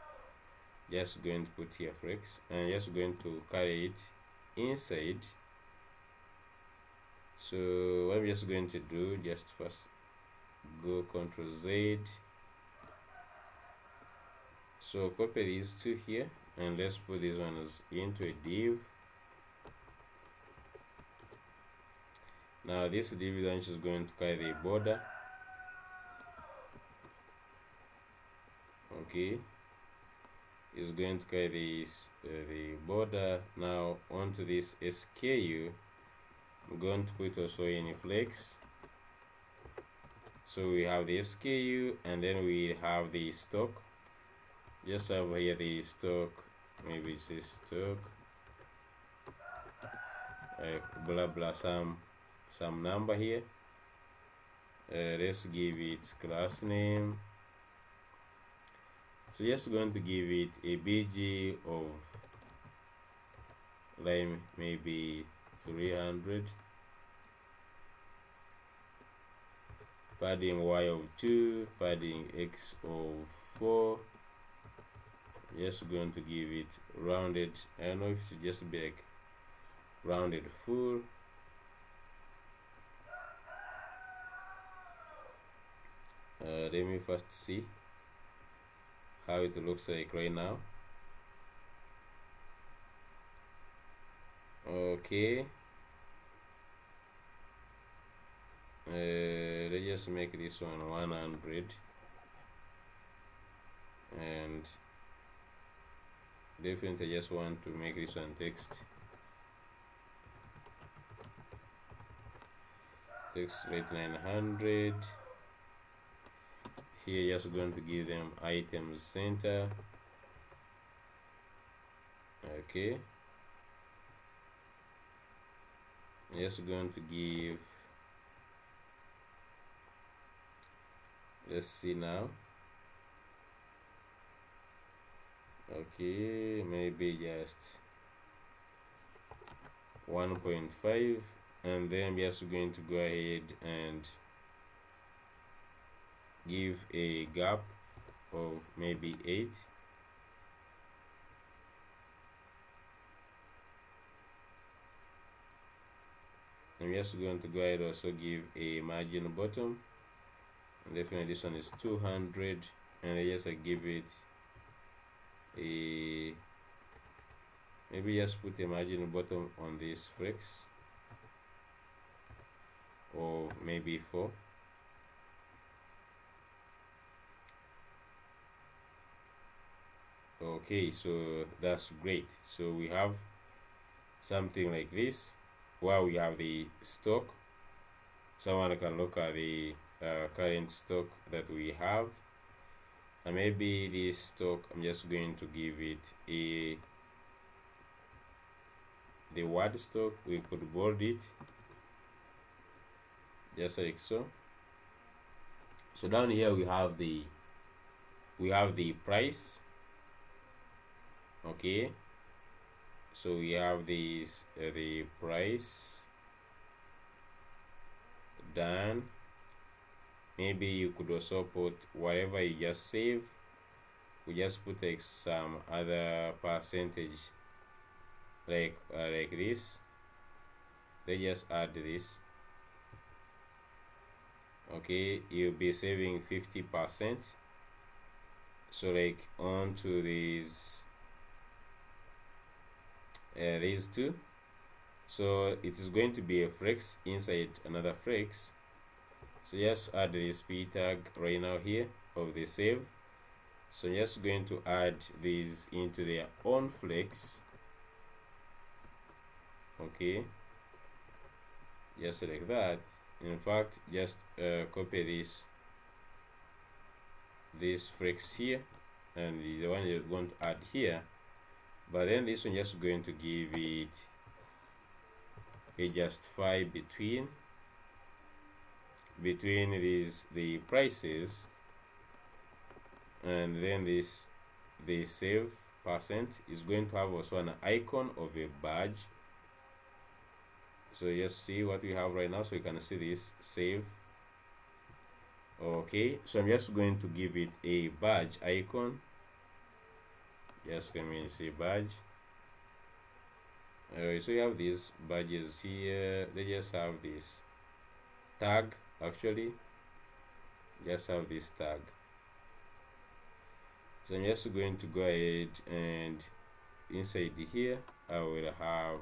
just going to put here flex, and just going to carry it inside. So what I'm just going to do, just first go Ctrl Z. So copy these two here, and let's put these ones into a div. Now this div is just going to carry the border. Okay, is going to carry this the border. Now onto this SKU, I'm going to put also in flex. So we have the SKU, and then we have the stock. Just have here the stock, maybe it's a stock, blah blah, some number here. Let's give it class name. So just going to give it a BG of like maybe 300, padding Y of 2, padding X of 4. Just going to give it rounded. I don't know if it should just be like rounded full. Let me first see how it looks like right now. Okay, let's just make this one 100, and definitely just want to make this one text rate 900. here just going to give them items center. Okay, just going to give, let's see now. Okay, maybe just 1.5, and then I'm just going to go ahead and give a gap of maybe 8. I'm just going to go ahead and also give a margin bottom, and definitely this one is 200, and I just give it a, maybe just put a margin bottom on this flex or maybe 4. Okay, so that's great. So we have something like this where we have the stock. Someone can look at the current stock that we have, and maybe this stock, I'm just going to give it the word stock. We could bold it just like so. So down here we have the price. Okay, so we have this the price done. Maybe you could also put whatever you just save. We just put like some other percentage, like this. They just add this. Okay, you'll be saving 50%. So like on to these two. So it is going to be a flex inside another flex. So just add this p tag right now here of the save. So just going to add these into their own flex. Okay, just like that. In fact, just copy this flex here, and the one you're going to add here. But then this one just going to give it a justify between the prices, and then the save percent is going to have also an icon of a badge. So just see what we have right now, so you can see this save. Okay, so I'm just going to give it a badge icon. Just come in, see badge. So you have these badges here. They just have this tag. Actually, just have this tag. So I'm just going to go ahead and inside here I will have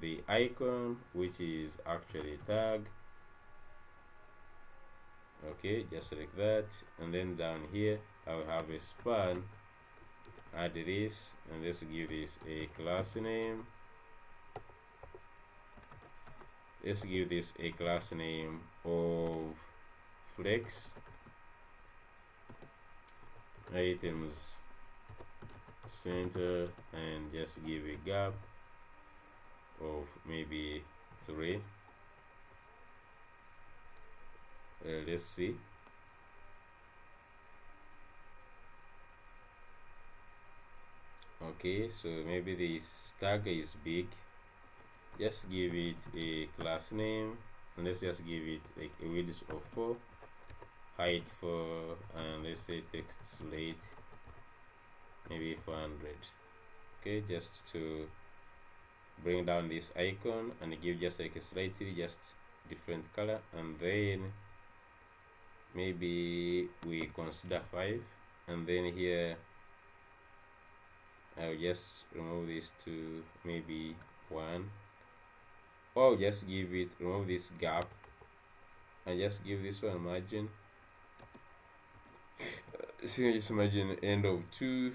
the icon, which is actually tag. Okay, just like that. And then down here I will have a span. Add this, and let's give this a class name. Let's give this a class name of flex items center, and just give a gap of maybe 3. Let's see. Okay, so maybe this tag is big. Just give it a class name, and let's just give it like a width of 4, height 4, and let's say text slate maybe 400. Okay, just to bring down this icon and give just like a slightly just different color, and then maybe we consider 5, and then here I'll just remove this to maybe 1, or just give it, remove this gap and just give this one margin. So just imagine end of 2.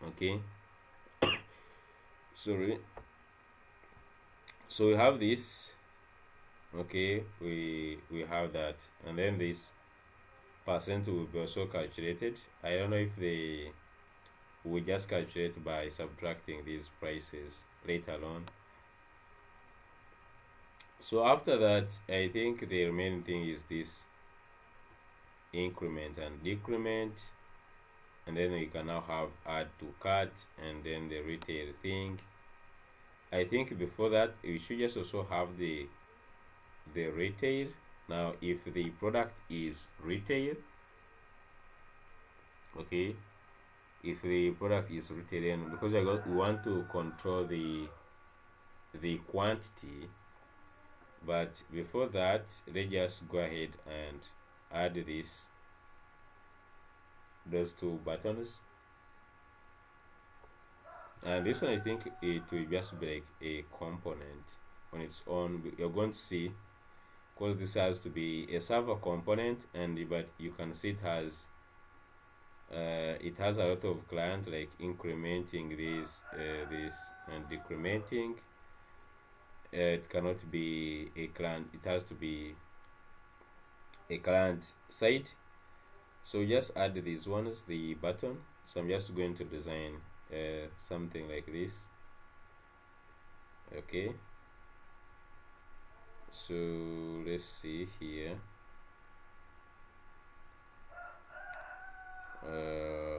Okay, sorry. So we have this. Okay, we have that, and then this percent will be also calculated. I don't know if they will just calculate by subtracting these prices later on. So after that, I think the remaining thing is this increment and decrement, and then we can now have add to cart, and then the retail thing. I think before that we should just also have the retail. Now if the product is retail, okay, if the product is retail, then because we want to control the quantity, but before that, let's just go ahead and add those two buttons. And this one, I think it will just be like a component on its own. You're going to see, because this has to be a server component, and but you can see it has a lot of client, like incrementing this and decrementing. It cannot be a client, it has to be a client side. So just add these ones, the button. So I'm just going to design something like this. Okay, so let's see here.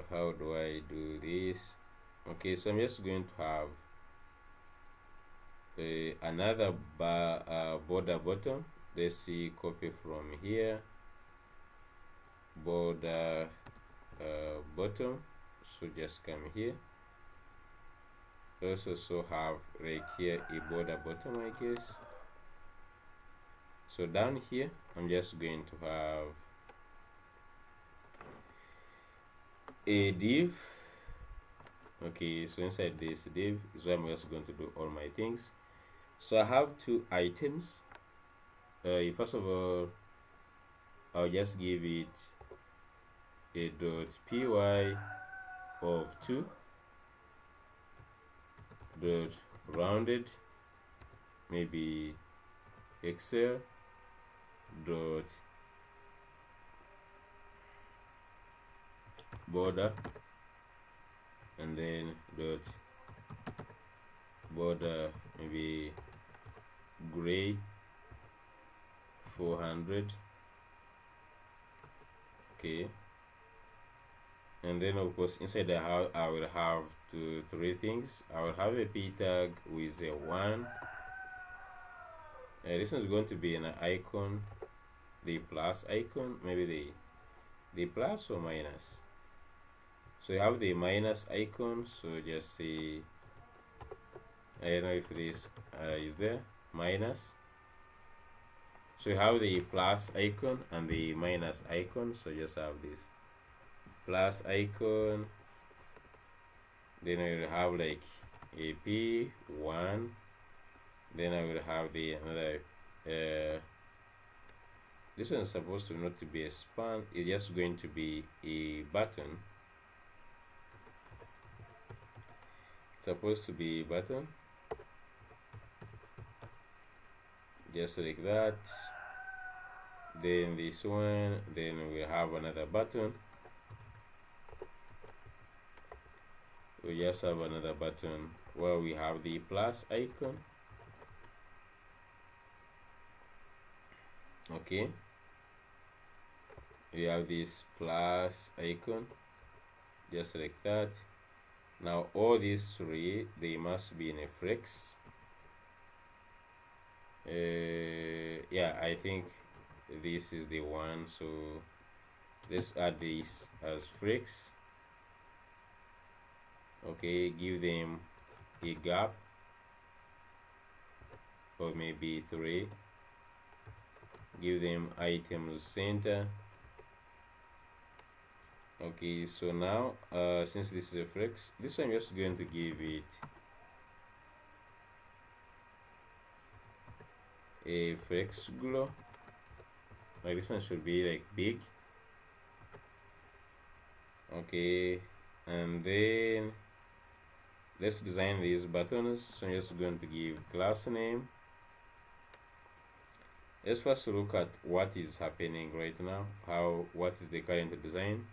How do I do this? Okay, so I'm just going to have another border button. Let's see, copy from here, border button. So just come here. Also have right here a border button, I guess. So down here, I'm just going to have a div. Okay, so inside this div is where I'm just going to do all my things. So I have two items. First of all, I'll just give it a .py of 2 dot rounded, maybe excel dot border, and then dot border maybe gray 400. Okay, and then of course inside the house I will have three things. I will have a p tag with a 1. This one is going to be an icon, the plus icon, maybe the plus or minus. So you have the minus icon, so just say, I don't know if this is there, minus. So you have the plus icon and the minus icon, so just have this plus icon, then I will have like a p1, then I will have the another this one is supposed to not to be a span, it's just going to be a button. It's supposed to be a button, just like that. Then this one, then we'll have another button. We just have another button where we have the plus icon. Okay, we have this plus icon, just like that. Now all these three, they must be in a flex. Yeah, I think this is the one, so let's add this as flex. Okay, give them a gap or maybe 3. Give them items center. Okay, so now since this is a flex, this one I'm just going to give it a flex glow. Like this one should be like big. Okay, and then let's design these buttons. So I'm just going to give class name let's first look at what is happening right now, what is the current design.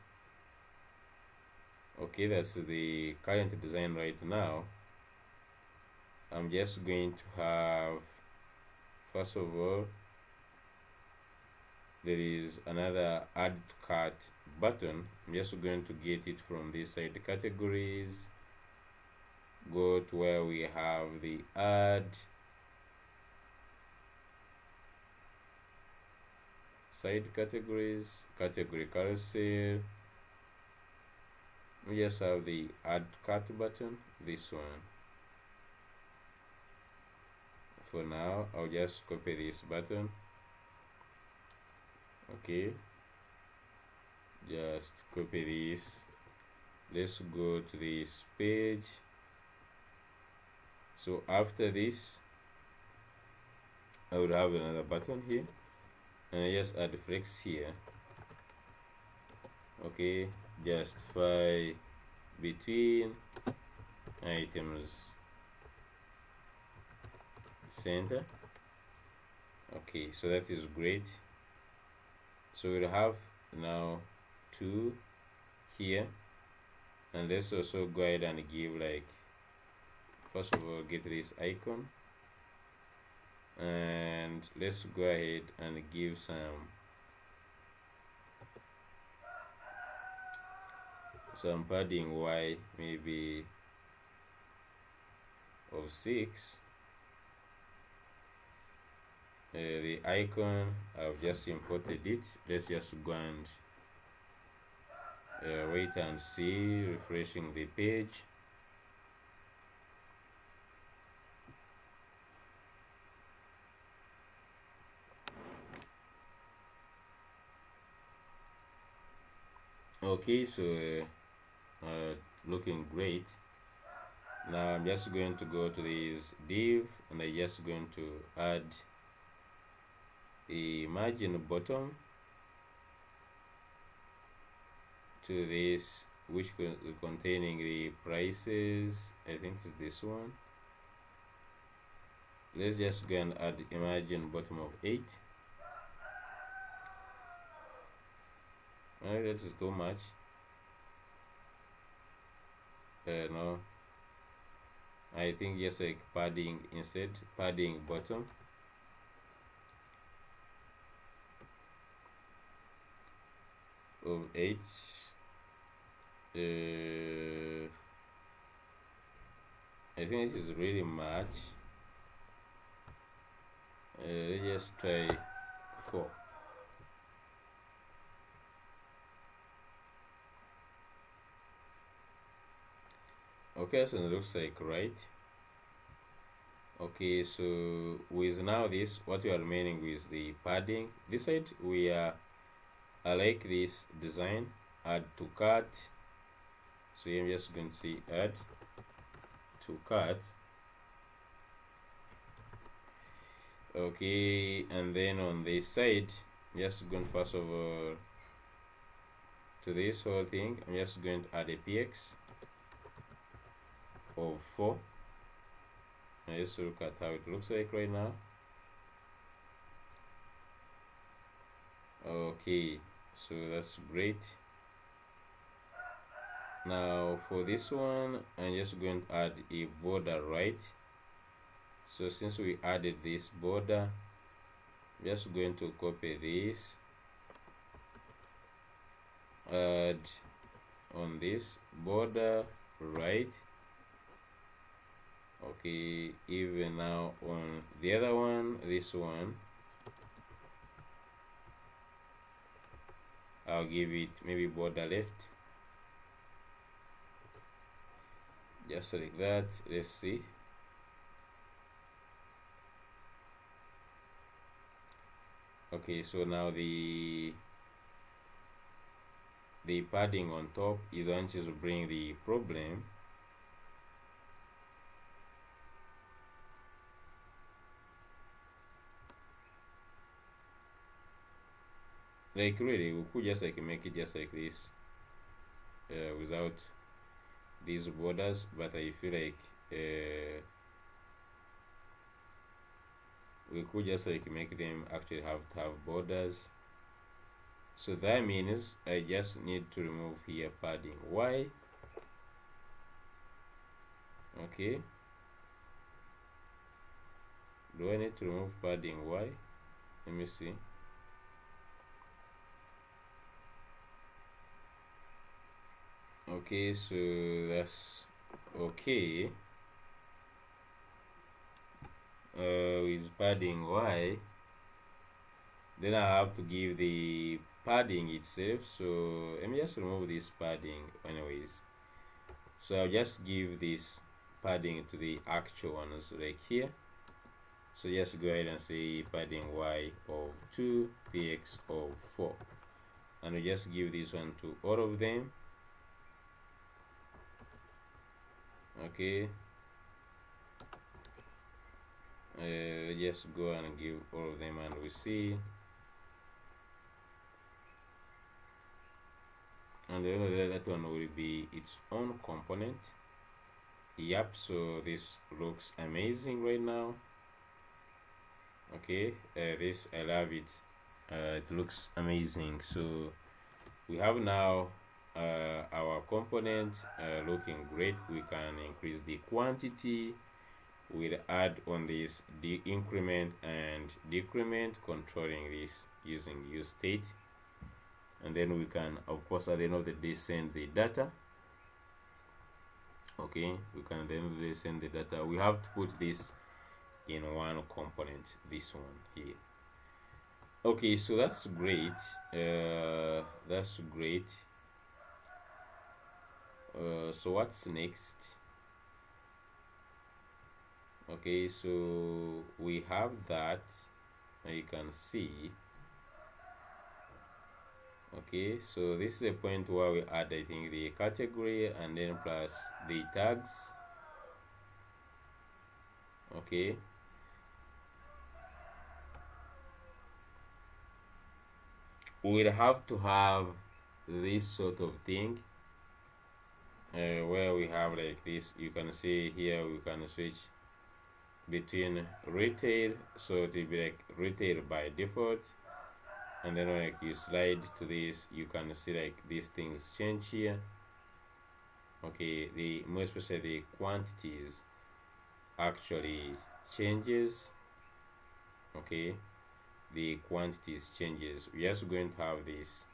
Okay, that's the current design right now. I'm just going to have, first of all, there is another add to cart button. I'm just going to get it from this side, the categories, go to where we have the add, side categories, category carousel. We just have the add to cart button, this one. For now, I'll just copy this button. Okay, just copy this. Let's go to this page. So after this, I would have another button here, and I just add flex here. Okay, justify between items center. Okay, so that is great. So we'll have now 2 here, and let's also go ahead and give, like, first of all, get this icon, and let's go ahead and give some padding Y, maybe of 6. The icon, I've just imported it. Let's just go and wait and see, refreshing the page. Okay, so looking great. Now I'm just going to go to this div, and I'm just going to add a margin bottom to this, which containing the prices. I think it's this one. Let's just go and add a margin bottom of 8. Alright, that is too much. No, I think just like padding instead, padding bottom. Of 8. I think this is really much. Let's just try 4. Okay, so it looks like right. Okay, so with now this, what we are remaining with the padding. This side I like this design, add to cart. So I'm just going to say add to cart. Okay, and then on this side, I'm just going first of all to this whole thing. I'm just going to add a px of 4. And let's look at how it looks like right now. Okay, so that's great. Now for this one, I'm just going to add a border right. So since we added this border, I'm just going to copy this, add on this border right. Okay, even now on the other one, this one, I'll give it maybe border left, just like that. Let's see. Okay, so now the padding on top is going to bring the problem. Like really, we could just like make it just like this, without these borders, but I feel like we could just like make them actually have to have borders. So that means I just need to remove here padding Y. Okay, do I need to remove padding Y? Let me see. Okay, so that's okay. With padding Y, then I have to give the padding itself. So let me just remove this padding anyways. So I'll just give this padding to the actual ones like here. So just go ahead and say padding Y of 2, px of 4, and we just give this one to all of them. Okay, just go and give all of them, and we see, and then that one will be its own component. Yep, so this looks amazing right now. Okay, this, I love it. It looks amazing. So we have now our component looking great. We can increase the quantity. We'll add on this the increment and decrement, controlling this using useState, and then we can, of course, at the end of the day, send the data. Okay, we can at the end of the day send the data. We have to put this in one component, this one here. Okay, so that's great. That's great. So what's next? Okay, so we have that, you can see. Okay, so this is a point where we add, I think, the category and then plus the tags. Okay, we'll have to have this sort of thing where we have like this. You can see here we can switch between retail, so it will be like retail by default, and then when like you slide to this, you can see like these things change here. Okay, the more especially the quantities actually changes. Okay, the quantities changes. We're just going to have this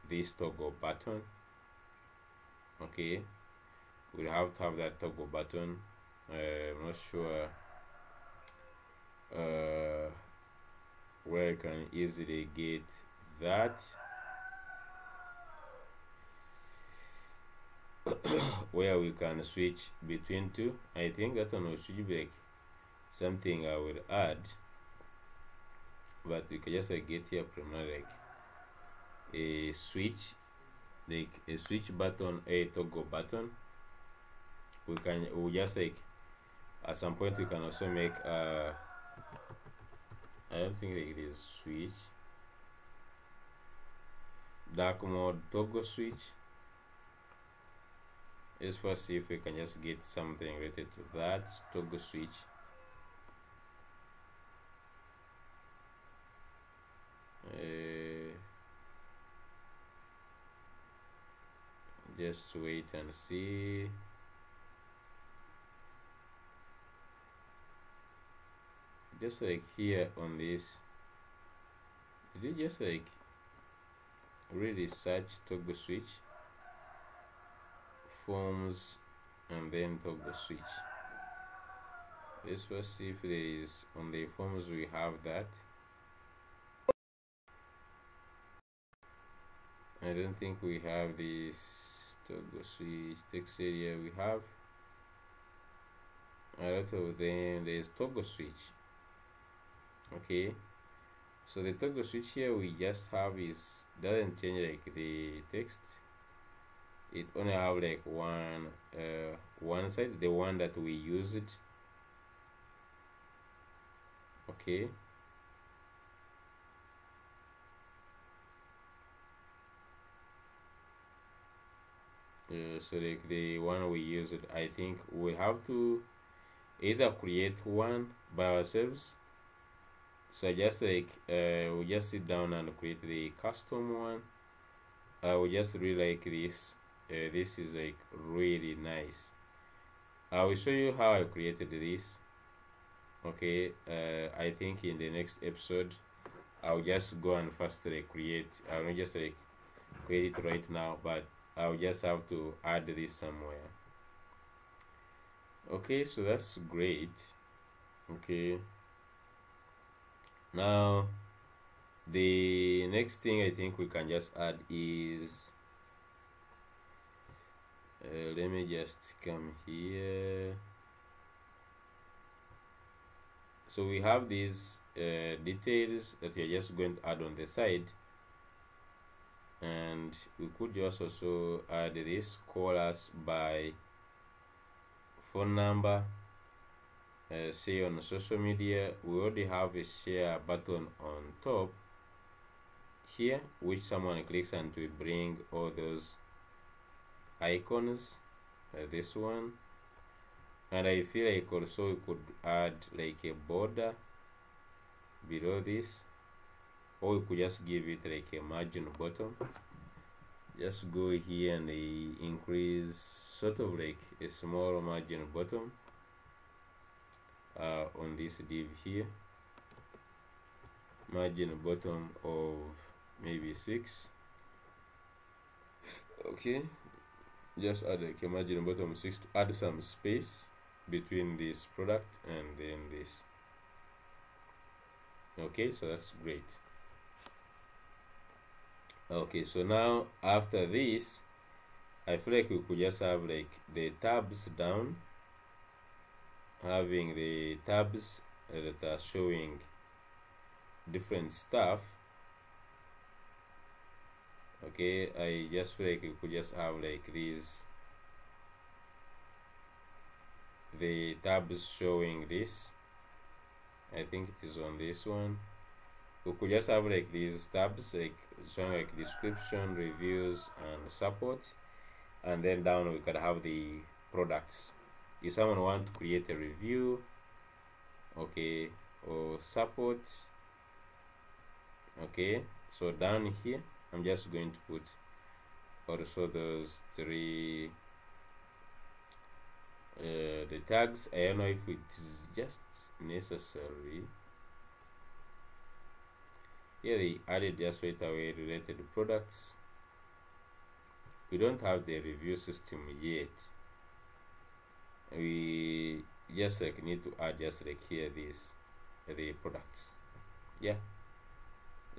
this toggle button. Okay, we'll have to have that toggle button. I'm not sure where you can easily get that. Where we can switch between two. I think that one should be like something I will add, but you can just like get here primarily like a switch, like a switch button, a toggle button. We just like at some point we can also make I don't think like it is switch, dark mode toggle switch. Let's first see if we can just get something related to that toggle switch. Just wait and see. Just like here on this, did you just like really search toggle switch, forms, and then toggle switch? Let's first see if there is on the forms we have that. I don't think we have this toggle switch text area. We have a lot of them. There's toggle switch. Okay, so the toggle switch here we just have is doesn't change like the text. It only have like one side, the one that we used. Okay, so like the one we used, I think we have to either create one by ourselves. So just like we just sit down and create the custom one. We just really like this. This is like really nice. I will show you how I created this. Okay, I think in the next episode I'll just go and first create. I'll not just create it right now, but I'll just have to add this somewhere. Okay, so that's great. Okay, now the next thing I think we can just add is let me just come here. So we have these details that we are just going to add on the side, and we could just also add this, call us by phone number. Say on social media, we already have a share button on top here, which someone clicks and we bring all those icons, this one. And I feel like also we could add like a border below this, or we could just give it like a margin bottom. Just go here and increase sort of like a small margin bottom on this div here, margin bottom of maybe 6. Okay, just add like a margin bottom 6 to add some space between this product and then this. Okay, so that's great. Okay, so now after this, I feel like we could just have like the tabs down, having the tabs that are showing different stuff. Okay, I just feel like we could just have like these, the tabs showing this. I think it is on this one. We could just have like these tabs like showing like description, reviews, and support, and then down we could have the products. If someone want to create a review, okay, or support, okay, so down here I'm just going to put also those 3 the tags. I don't know if it's just necessary. Here they added just right away related products. We don't have the review system yet. We just like need to add just like here this the products. Yeah,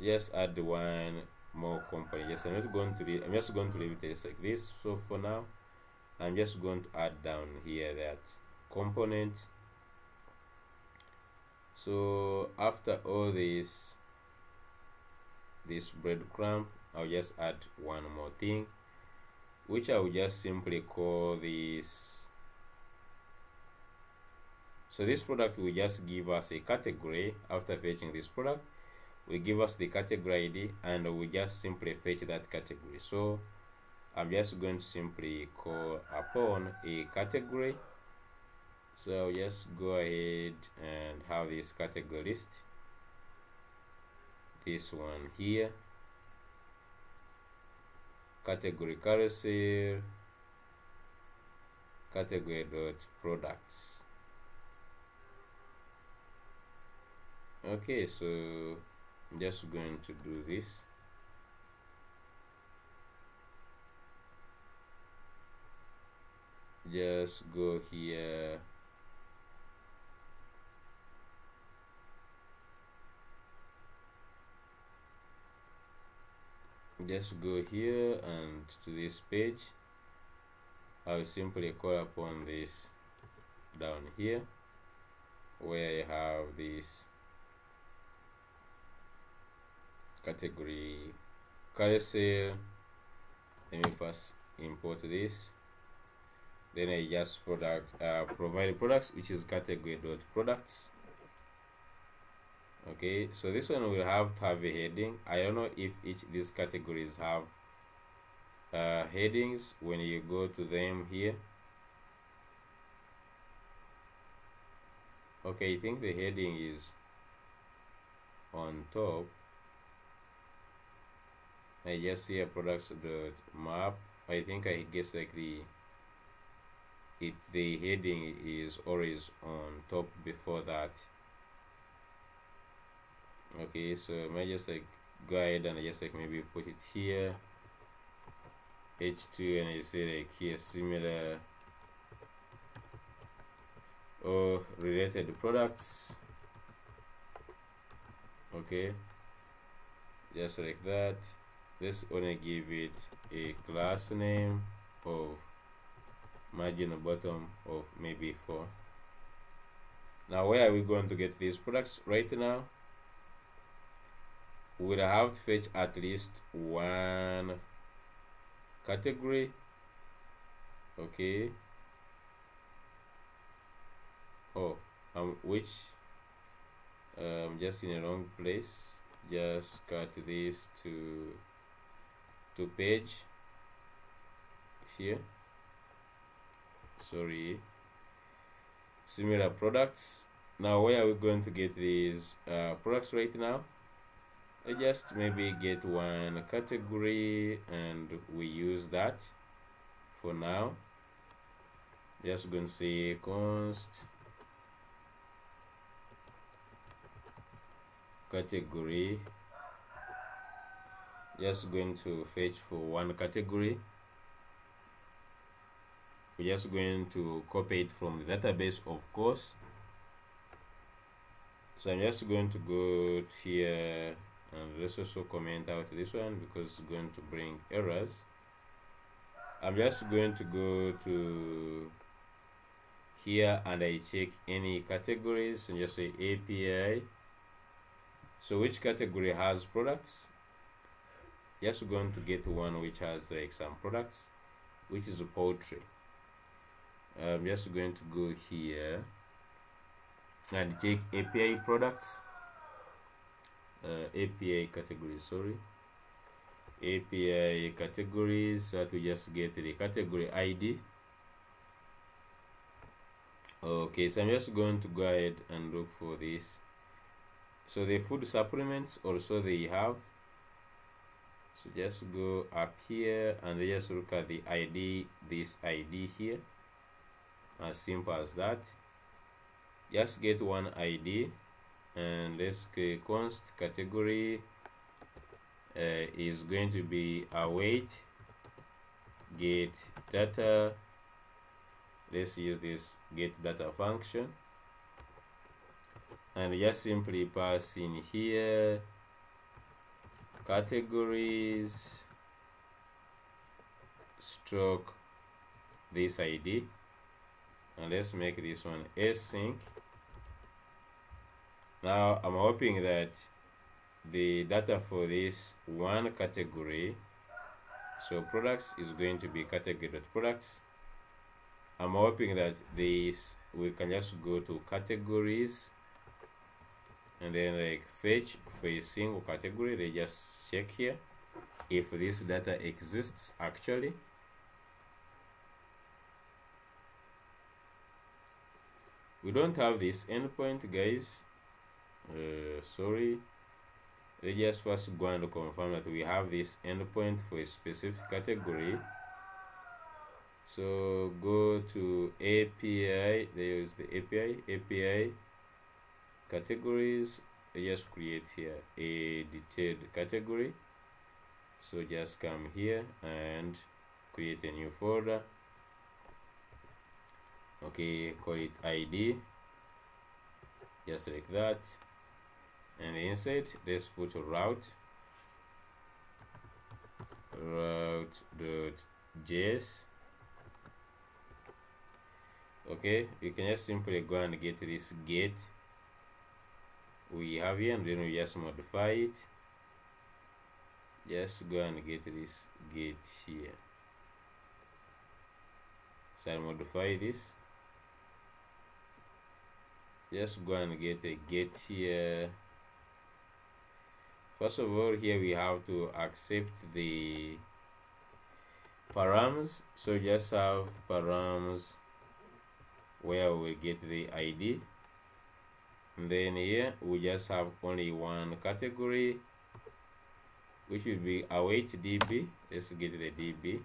just add the one more company. Yes, I'm just going to leave it like this. So for now I'm just going to add down here that component. So after all this breadcrumb, I'll just add one more thing, which I will just simply call this. So this product will just give us a category. After fetching this product, will give us the category ID, and we just simply fetch that category. So I'm just going to simply call upon a category. So I'll just go ahead and have this category list, this one here, category carousel, category dot products. Okay, so I'm just going to do this. Just go here, and to this page I'll simply call upon this down here, where I have this category carousel. Let me first import this, then I just provide products, which is category dot products. Okay, so this one will have to have a heading. I don't know if these categories have headings when you go to them here. Okay, I think the heading is on top. I just see a products dot map. I think I guess like the heading is always on top before that. Okay, so I might just like go ahead and just like maybe put it here, h2, and I say like here similar or related products. Okay, just like that. Let's only give it a class name of margin bottom of maybe 4. Now where are we going to get these products? Right now we'll have to fetch at least one category. Okay, oh, which just in a wrong place. Just cut this to page here. Sorry, similar products. Now where are we going to get these products right now? I just maybe get one category and we use that for now. Just going to say const category. Just going to fetch for one category. We're just going to copy it from the database, of course. So I'm just going to go here, and let's also comment out this one because it's going to bring errors. I'm just going to go to here and I check any categories and just say API. So which category has products? Just going to get one which has like some products, which is poultry. I'm just going to go here and check API products, API categories, sorry, API categories, so to just get the category ID. Okay, so I'm just going to go ahead and look for this. So the food supplements also they have. So just go up here and just look at the ID, this ID here. As simple as that. Just get one ID and let's go const category is going to be await get data. Let's use this get data function and just simply pass in here categories stroke this ID, and let's make this one async. Now I'm hoping that the data for this one category, so products is going to be category.products. I'm hoping that this we can just go to categories and then like fetch for a single category. They just check here if this data exists actually. We don't have this endpoint, guys. Sorry. Let's just first go and confirm that we have this endpoint for a specific category. So go to API. There is the API categories. Just create here a detailed category. So just come here and create a new folder. Okay, call it ID, just like that, and inside let's put a route.js. Okay, you can just simply go and get this get we have here, and then we just modify it. Just go and get this get here. So I modify this. Just go and get a get here. First of all, here we have to accept the params. So just have params where we get the ID. And then here we just have only one category, which will be await DB. Let's get the DB.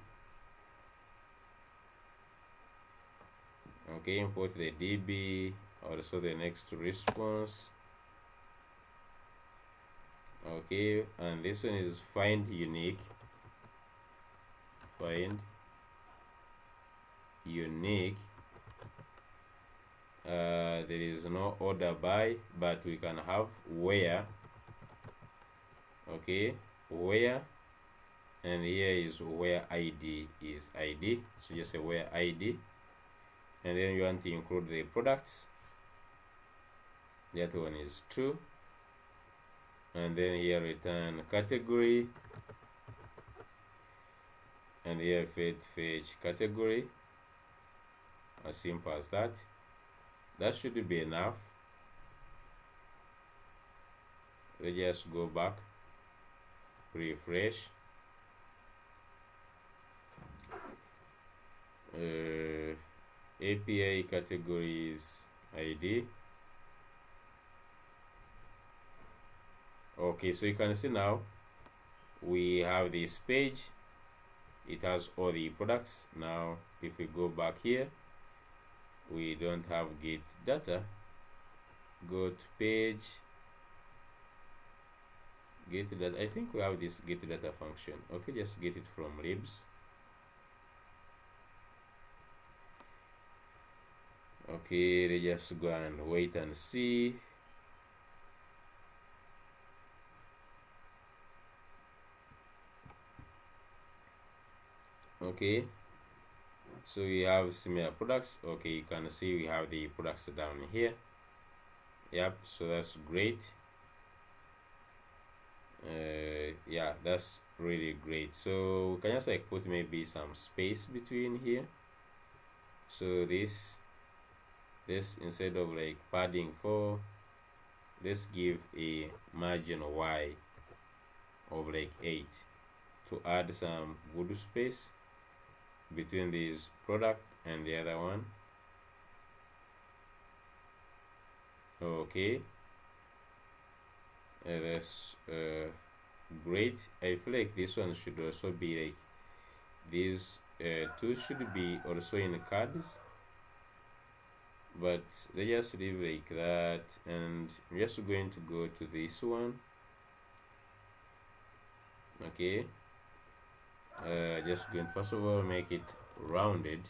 Okay, import the DB, also the next response. Okay, and this one is find unique. Find unique. There is no order by, but we can have where. Okay, where, and here is where ID is ID. So just say where ID, and then you want to include the products. That one is true, and then here return category, and here fetch category. As simple as that. That should be enough. Let's just go back, refresh. API categories ID. Okay, so you can see now we have this page. It has all the products. Now if we go back here, we don't have get data. Go to page, get data. I think we have this get data function. Okay, just get it from libs. Okay, let's just go and wait and see. Okay, so we have similar products. Okay, you can see we have the products down here. Yep, so that's great. Yeah, that's really great. So we can just like put maybe some space between here. So this instead of like padding 4, let's give a margin Y of like 8 to add some good space between this product and the other one. Okay, that's great. I feel like this one should also be like these two should be also in cards, but they just leave like that. And I'm just going to go to this one. Okay, just going to first of all make it rounded.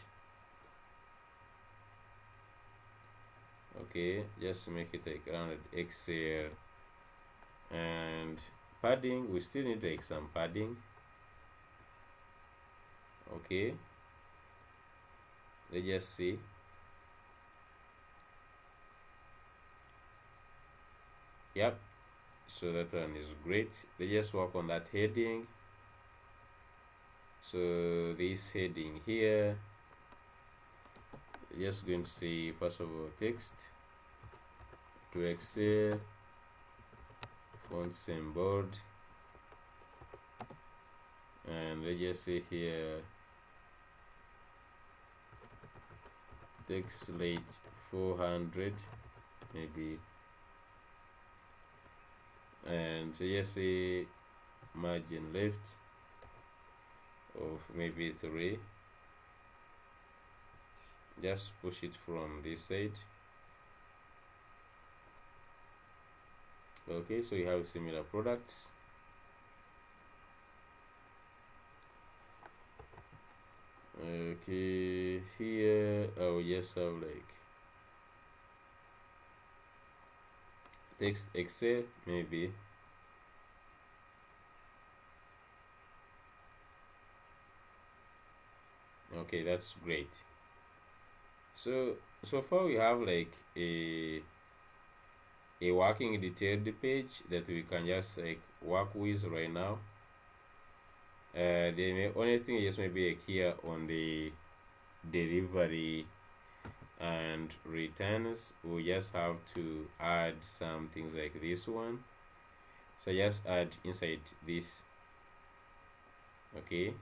Okay, just make it like rounded XL. And padding, we still need like some padding. Okay, let's just see. Yep, so that one is great. Let's just work on that heading. So this heading here, just going to say first of all text to Excel, font same board, and let's just say here text late 400 maybe, and so just say margin left of maybe 3. Just push it from this side. Okay, so you have similar products. Okay, here I will just have like text Excel maybe. Okay, that's great. So far we have like a working detailed page that we can just like work with right now. The only thing is maybe like here on the delivery and returns, we just have to add some things like this one. So just add inside this. Okay,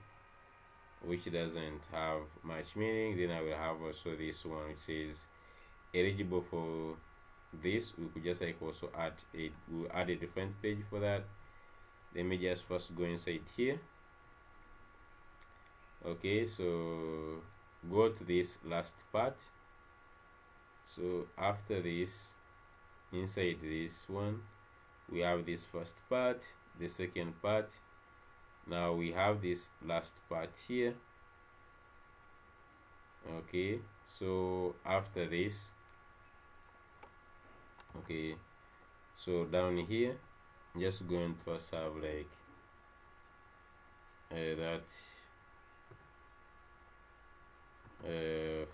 which doesn't have much meaning. Then I will have also this one which says eligible for this, we could just like also we'll add a different page for that. Let me just first go inside here. Okay, so go to this last part. So after this, inside this one, we have this first part, the second part. Now we have this last part here. Okay, so after this, okay, so down here, I'm just going to first have like that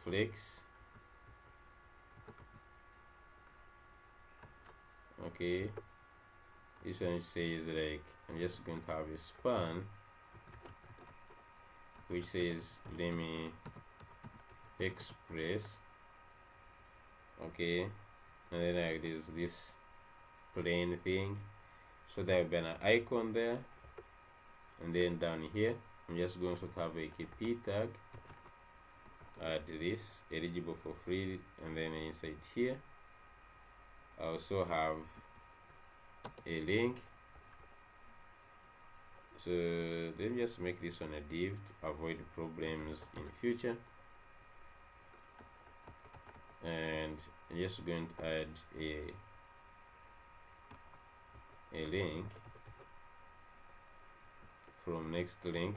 flex. Okay, this one says like I'm just going to have a span which says let me express. Okay, and then like this plain thing, so there will be an icon there, and then down here I'm just going to have a KP tag, add this eligible for free, and then inside here I also have a link. So let me just make this on a div to avoid problems in future, and I'm just going to add a link from next link.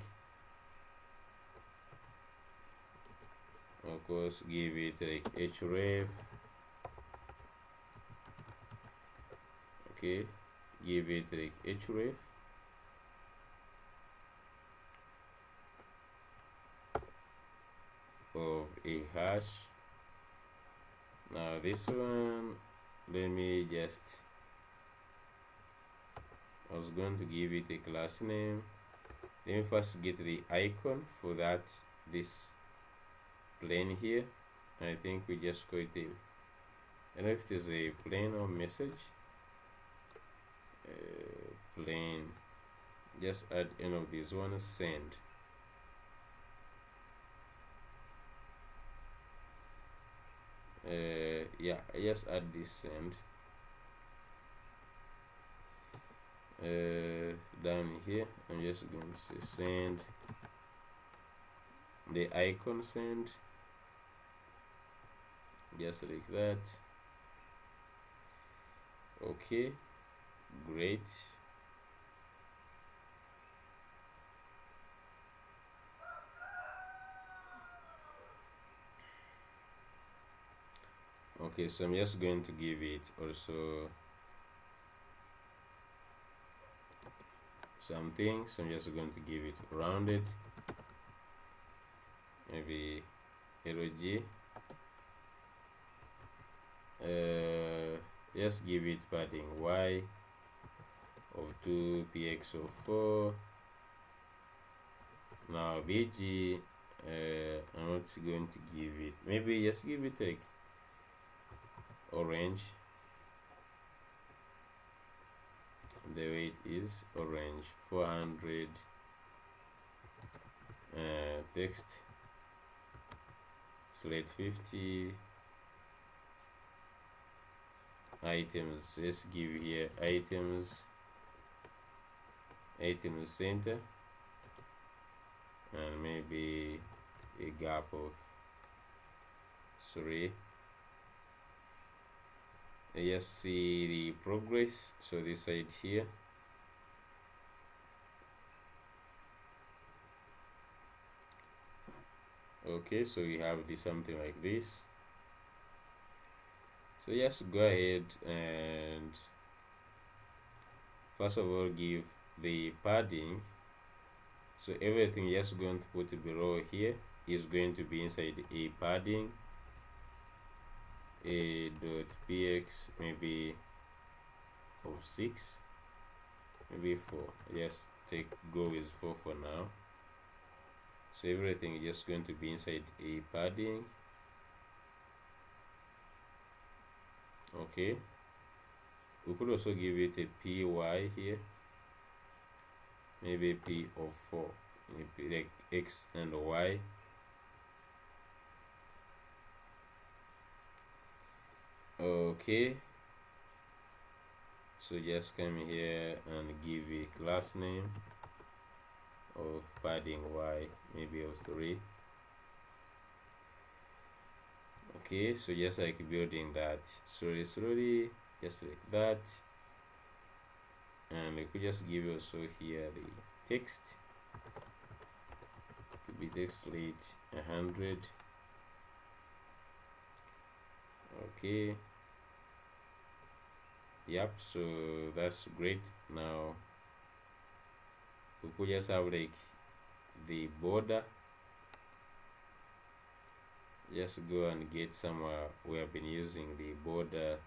Of course, give it like href. Okay, give it like href. Of a hash. Now this one, let me just, I was going to give it a class name. Let me first get the icon for that, this plain here. I think we just call it a, I don't know if it is a plain or message. Plain, just add any of these ones, send. Yeah, I just add this send. Down here I'm just going to say send the icon send, just like that. Okay, great. Okay, so I'm just going to give it also something. So I'm just going to give it rounded, maybe LG. Just give it padding Y of 2, PX of 4. Now BG, I'm not going to give it, maybe just give it like orange. The weight is orange. 400 text slate 50 items. Let's give here items center, and maybe a gap of 3. Just see the progress. So this side here, okay, so we have this something like this. So just go ahead and first of all give the padding. So everything just going to put below here is going to be inside a padding, a dot px, maybe of 6, maybe 4. Just go with 4 for now. So everything is just going to be inside a padding. Okay, we could also give it a py here, maybe p of 4, maybe like x and y. Okay, So just come here and give a class name of padding y, maybe of 3. Okay, so just like building that slowly, just like that. And we could just give also here the text to be text rate 100. Okay, yep, so that's great. Now we could just have like the border. Just go and get somewhere. We have been using the border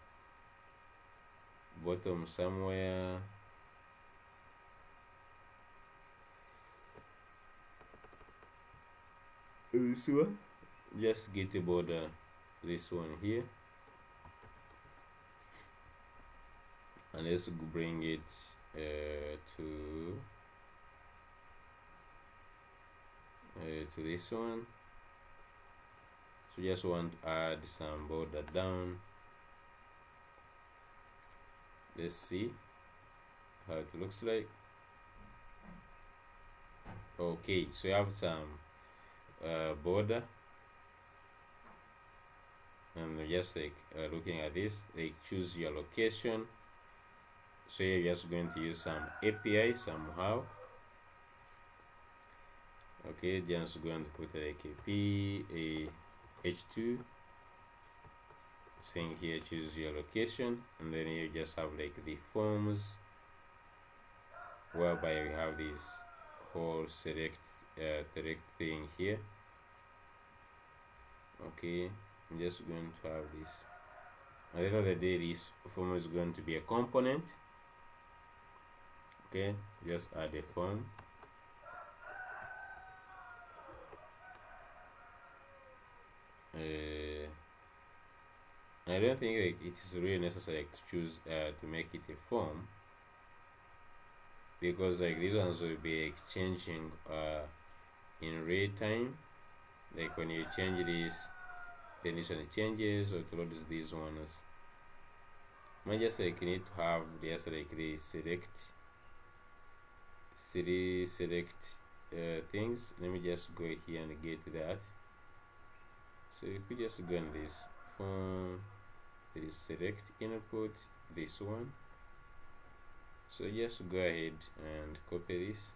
bottom somewhere. This one, just get a border, this one here, and let's bring it to this one. So just want to add some border down. Let's see how it looks like. Okay, so you have some border, and just like looking at this, like choose your location. So you're just going to use some API somehow. Okay, just going to put like a P a H2, saying here choose your location, and then you just have like the forms, whereby we have this whole select thing here. Okay, I'm just going to have this. At the end of the day, this form is going to be a component. Okay, just add a form. I don't think like it is really necessary to choose to make it a form, because like these ones will be like changing in real time. Like when you change this, then this one changes, or it loads these ones. I just like need to have just like the select things. Let me just go here and get that. So if we just go on this form, there is select input, this one. So just go ahead and copy this.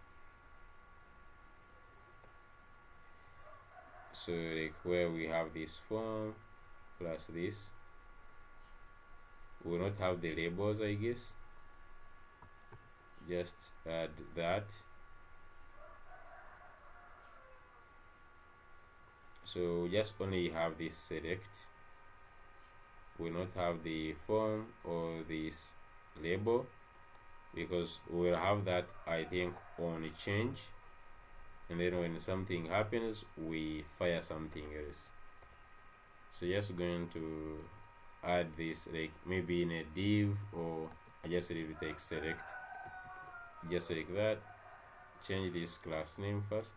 So like where we have this form plus this, we will not have the labels, I guess. Just add that. So just only have this select, will not have the form or this label, because we'll have that, I think, on a change, and then when something happens we fire something else. So just going to add this like maybe in a div, or I just leave it like select, just like that. Change this class name first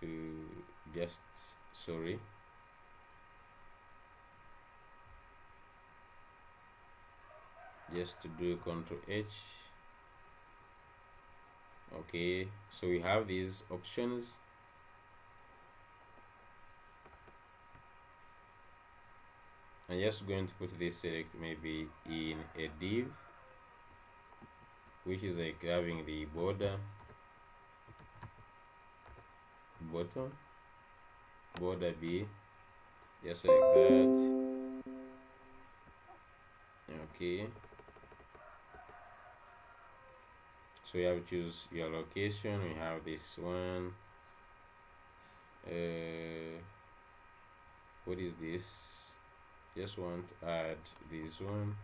to just just to do Ctrl H. Okay, so we have these options. I'm just going to put this select maybe in a div, which is like having the border bottom, border B, just like that. Okay, so you have to choose your location. We have this one. What is this? Just want to add this one.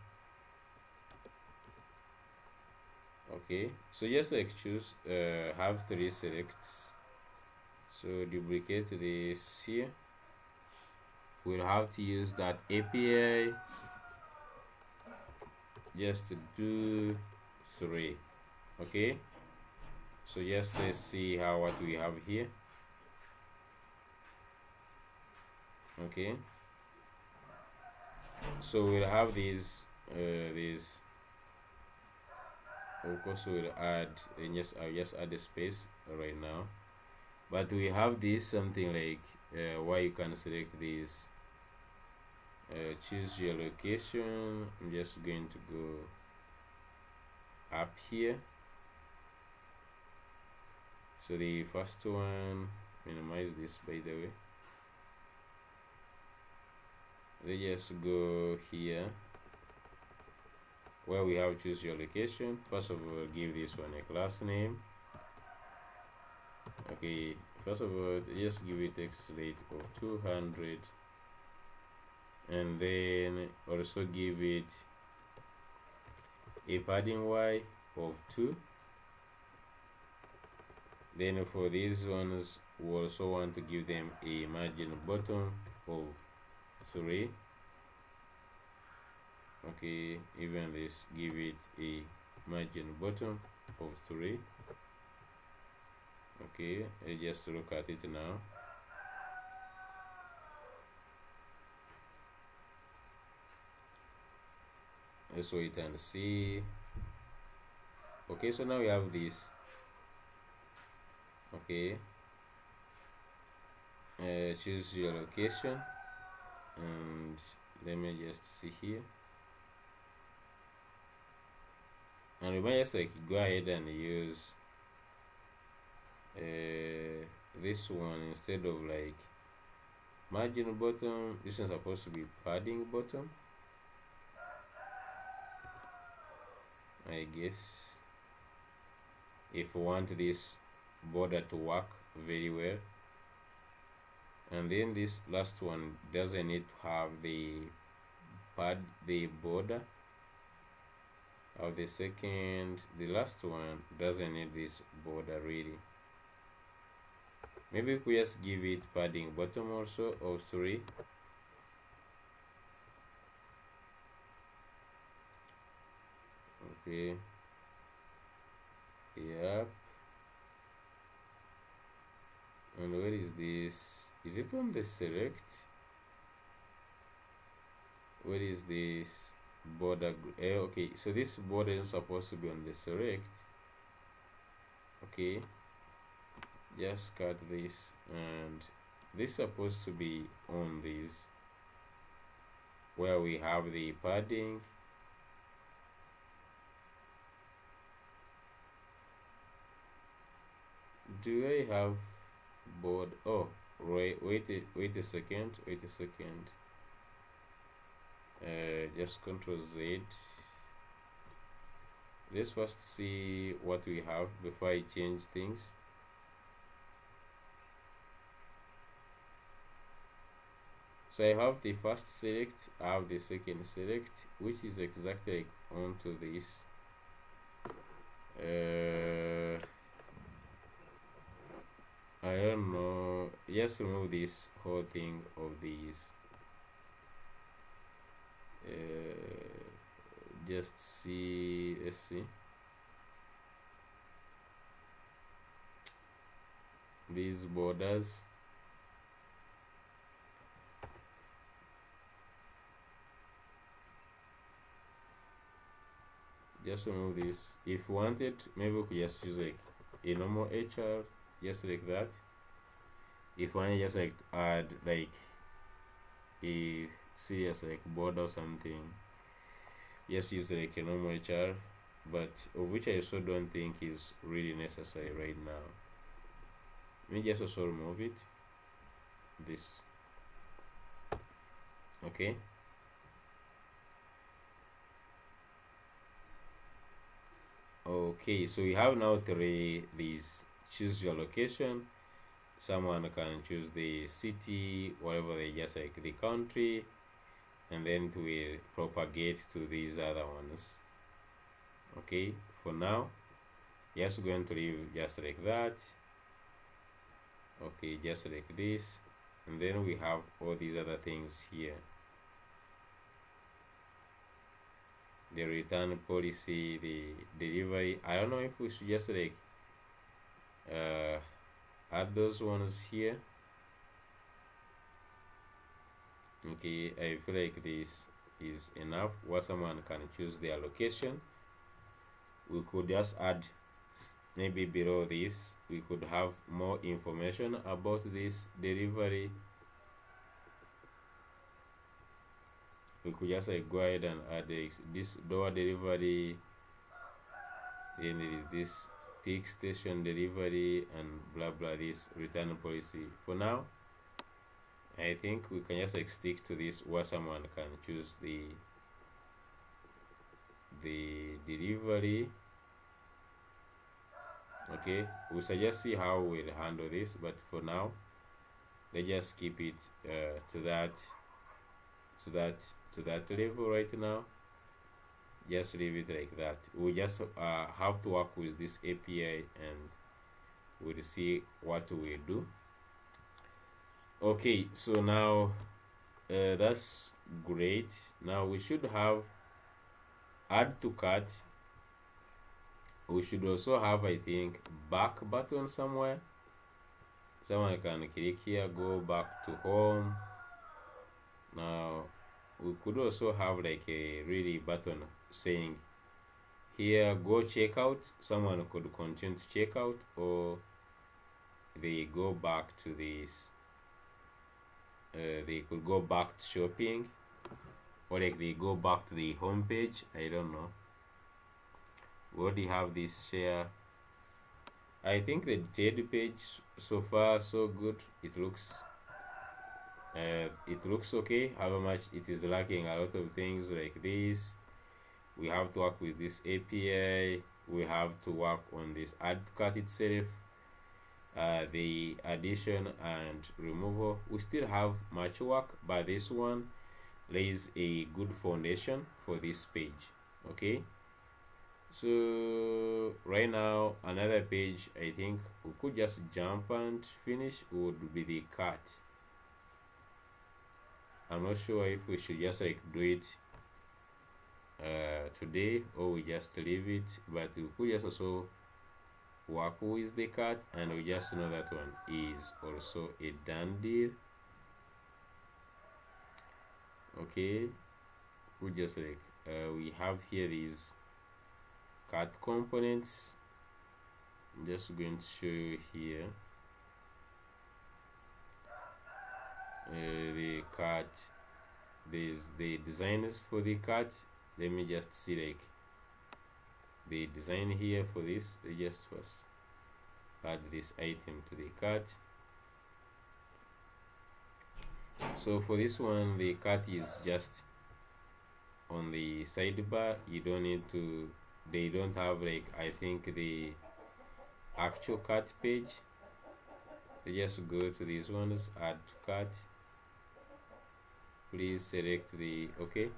Okay, so just like choose have 3 selects. So duplicate this here. We'll have to use that API just to do 3. Okay, so just let's see how what we have here. Okay, So we'll have these of course we'll add, and yes, I'll just add a space right now, but we have this something like where you can select this, choose your location. I'm just going to go up here. So the first one, minimize this by the way. Let's just go here where we have choose your location. First of all, give this one a class name. Okay, first of all, just give it text rate of 200, and then also give it a padding y of 2. Then for these ones, we also want to give them a margin bottom of 3. Okay, even this, give it a margin bottom of 3. Okay, I just look at it now. Let's wait and see. Okay, so now we have this. Okay, choose your location, and let me just see here, and we might just like go ahead and use this one instead of like margin bottom. This is supposed to be padding bottom, I guess, if we want this border to work very well. And then this last one doesn't need to have the border of the second. The last one doesn't need this border really. Maybe we just give it padding bottom also of 3. Okay, yep. And where is this? Is it on the select? Where is this border? Okay, so this border is supposed to be on the select. Okay, just cut this, and this is supposed to be on this where we have the padding. Do I have board? Oh, wait a second. Just Control Z. Let's first see what we have before I change things. So I have the first select, I have the second select, which is exactly onto this. I don't know. Just remove this whole thing of these. Just see. Let's see. These borders. Just remove this. If you want it, maybe we could just use like a normal HR, just like that. If you want to just like add like a serious like border or something, just use like a normal HR, but of which I also don't think is really necessary right now. Let me just also remove it. This. Okay. Okay, so we have now these. Choose your location. Someone can choose the city, whatever they just like the country, and then it will propagate to these other ones. Okay, for now, just going to leave just like that. Okay, just like this, and then we have all these other things here. The return policy, the delivery. I don't know if we should just like add those ones here. Okay, I feel like this is enough, where someone can choose their location. We could just add, maybe below this we could have more information about this delivery. We could just go ahead and add this door delivery, then there is this peak station delivery, and blah blah, this return policy. For now, I think we can just stick to this, where someone can choose the delivery. Okay, we suggest see how we'll handle this, but for now let's just keep it to that level right now. Just leave it like that. We just have to work with this API, and we'll see what we do. Okay, so now that's great. Now we should have add to cart. We should also have, I think, back button somewhere. Someone can click here, go back to home. Now we could also have like a really button saying here, go check out. Someone could continue to check out, or they go back to this, they could go back to shopping, or like they go back to the home page. I don't know. We already have this share. I think the detailed page so far so good. It looks okay. However much it is lacking a lot of things like this. We have to work with this API. We have to work on this add to cart itself, the addition and removal. We still have much work, but this one lays a good foundation for this page. Okay, so right now another page I think we could just jump and finish would be the cart. I'm not sure if we should just like do it today, or we just leave it, but we could just also work with the cart, and we just know that one is also a done deal. Okay, we just like we have here these cart components. I'm just going to show you here the cart. There's the designers for the cart. Let me just see like the design here for this. I just first add this item to the cart. So for this one, the cart is just on the sidebar. You don't need to, they don't have like, I think, the actual cart page. They just go to these ones, add to cart. Please select the, okay,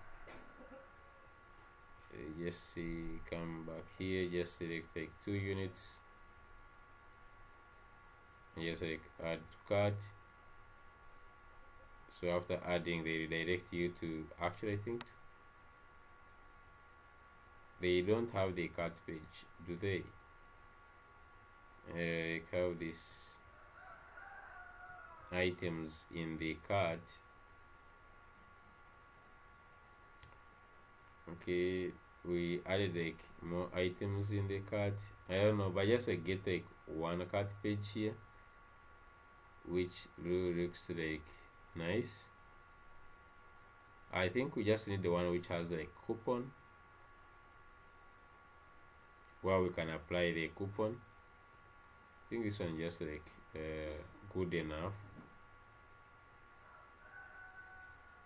just see, come back here, just select like 2 units, and just like add to cart. So after adding, they redirect you to, actually I think they don't have the cart page, do they? Have these items in the cart. Okay, we added like more items in the cart. I don't know, but just like get like one cart page here, which really looks like nice. I think we just need the one which has a coupon, where we can apply the coupon. I think this one just like good enough.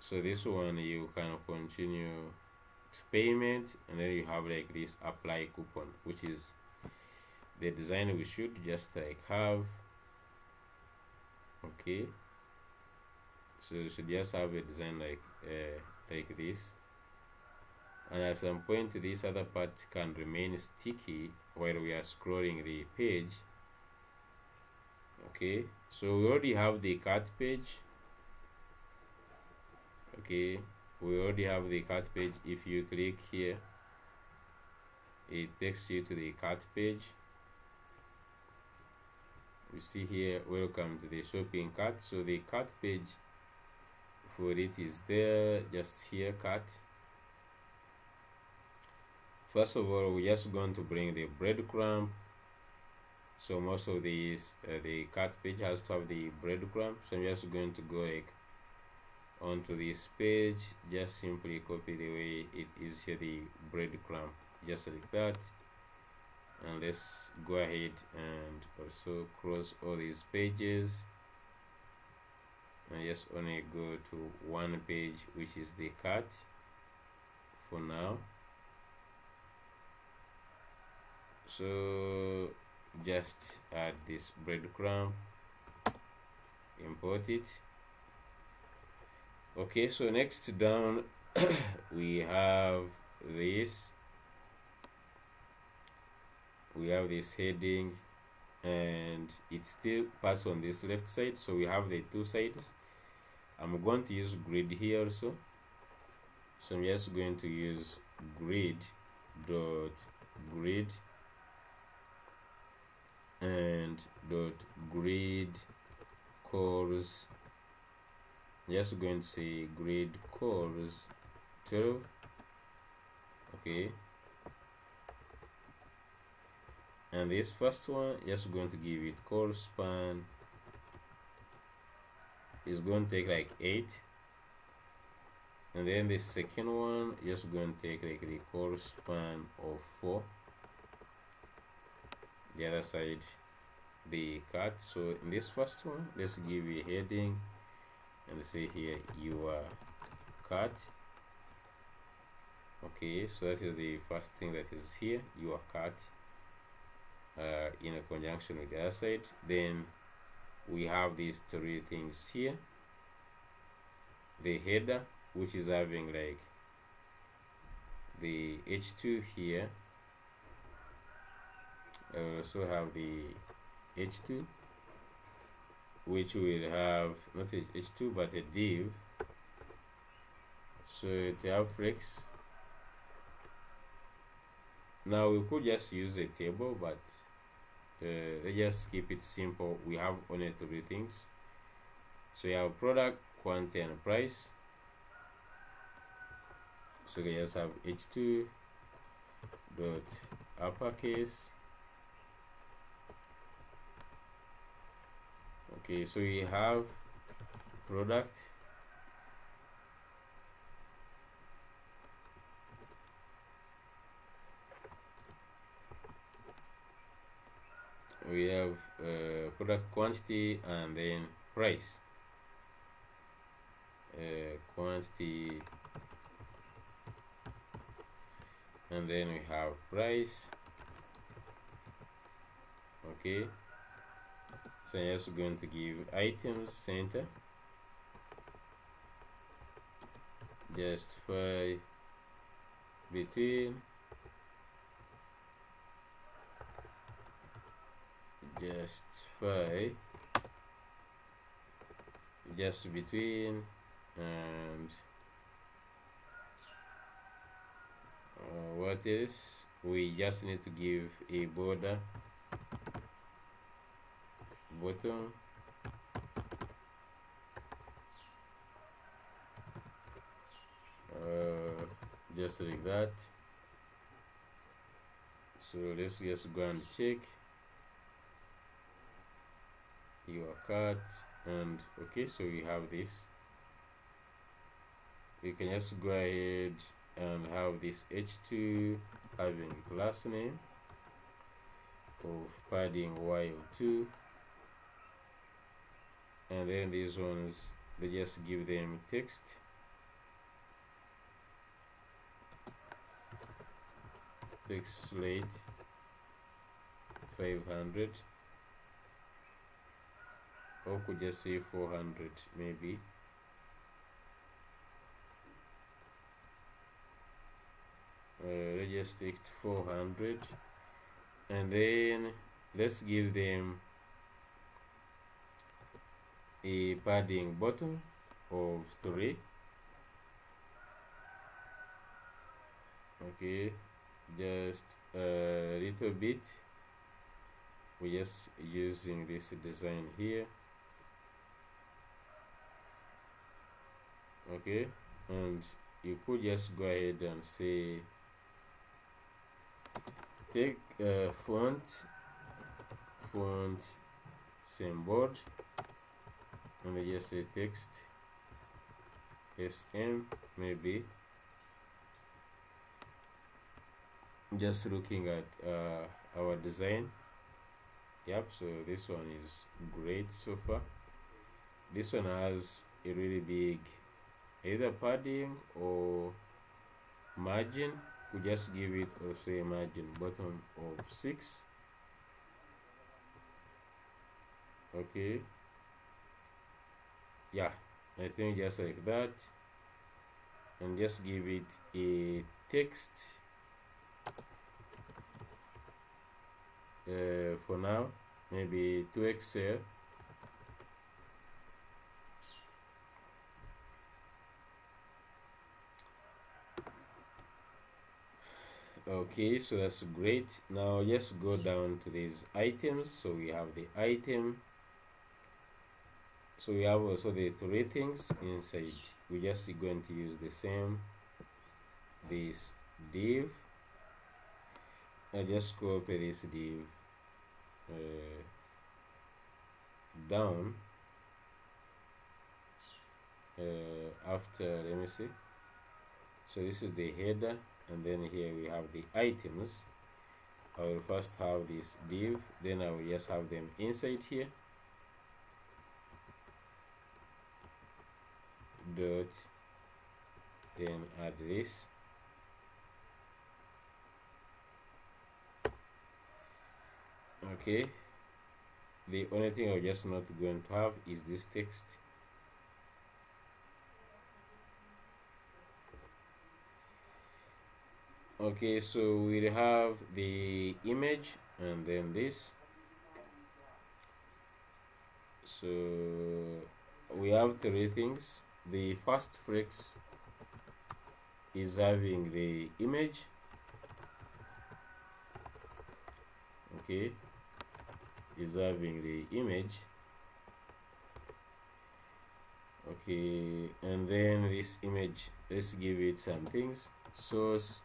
So this one you can continue to payment, and then you have like this apply coupon, which is the design we should just like have. Okay, so you should just have a design like this, and at some point this other part can remain sticky while we are scrolling the page. Okay, so we already have the cart page. Okay, we already have the cart page. If you click here, it takes you to the cart page. You see here, welcome to the shopping cart. So the cart page for it is there, just here, cart. First of all, we're just going to bring the breadcrumb. So most of these the cart page has to have the breadcrumb, so I'm just going to go like onto this page, just simply copy the way it is here, the breadcrumb, just like that. And let's go ahead and also close all these pages and just only go to one page, which is the cart for now. So just add this breadcrumb, import it. Okay, so next down we have this heading, and it still parts on this left side, so we have the two sides. I'm going to use grid here also, so I'm just going to use grid and grid colors. Just going to say grid colors 12. Okay, and this first one just going to give it call span is going to take like 8, and then the second one just going to take like the call span of 4. The other side the cart. So in this first one, let's give you a heading and say here your cart. Okay, so that is the first thing that is here, your cart, in a conjunction with the other side. Then we have these three things here: the header, which is having like the h2 here. I also have the h2, which will have not h2 but a div, so to have flex. Now we could just use a table, but let's just keep it simple. We have only three things, so you have product, quantity, and price. So we just have h2 dot uppercase. Okay, so we have product, we have product quantity, and then price. Quantity, and then we have price. Okay, so I'm just going to give items center, justify between, justify just between, and what is, we just need to give a border bottom, just like that. So let's just go and check your cart, and okay, so we have this. We can just go ahead and have this h2 having class name of padding while2, and then these ones, they just give them text, text slate 500, or could just say 400 maybe. Let's just take 400, and then let's give them a padding bottom of 3. Okay, just a little bit. We're just using this design here. Okay, and you could just go ahead and say take font symbol, and I just say text SM, maybe. Just looking at our design. Yep, so this one is great so far. This one has a really big either padding or margin. We just give it also a margin bottom of 6. Okay, yeah, I think just like that, and just give it a text for now, maybe to Excel. Okay, so that's great. Now just go down to these items. So we have the item, so we have also the 3 things inside. We just going to use the same, this div. I just copy this div down after, let me see. So this is the header, and then here we have the items. I will first have this div, then I will just have them inside here. Dot, then add this. Okay, the only thing I'm just not going to have is this text. Okay, so we have the image and then this. So we have 3 things. The first flex is having the image. Okay, is having the image. Okay, and then this image, let's give it some things. Source,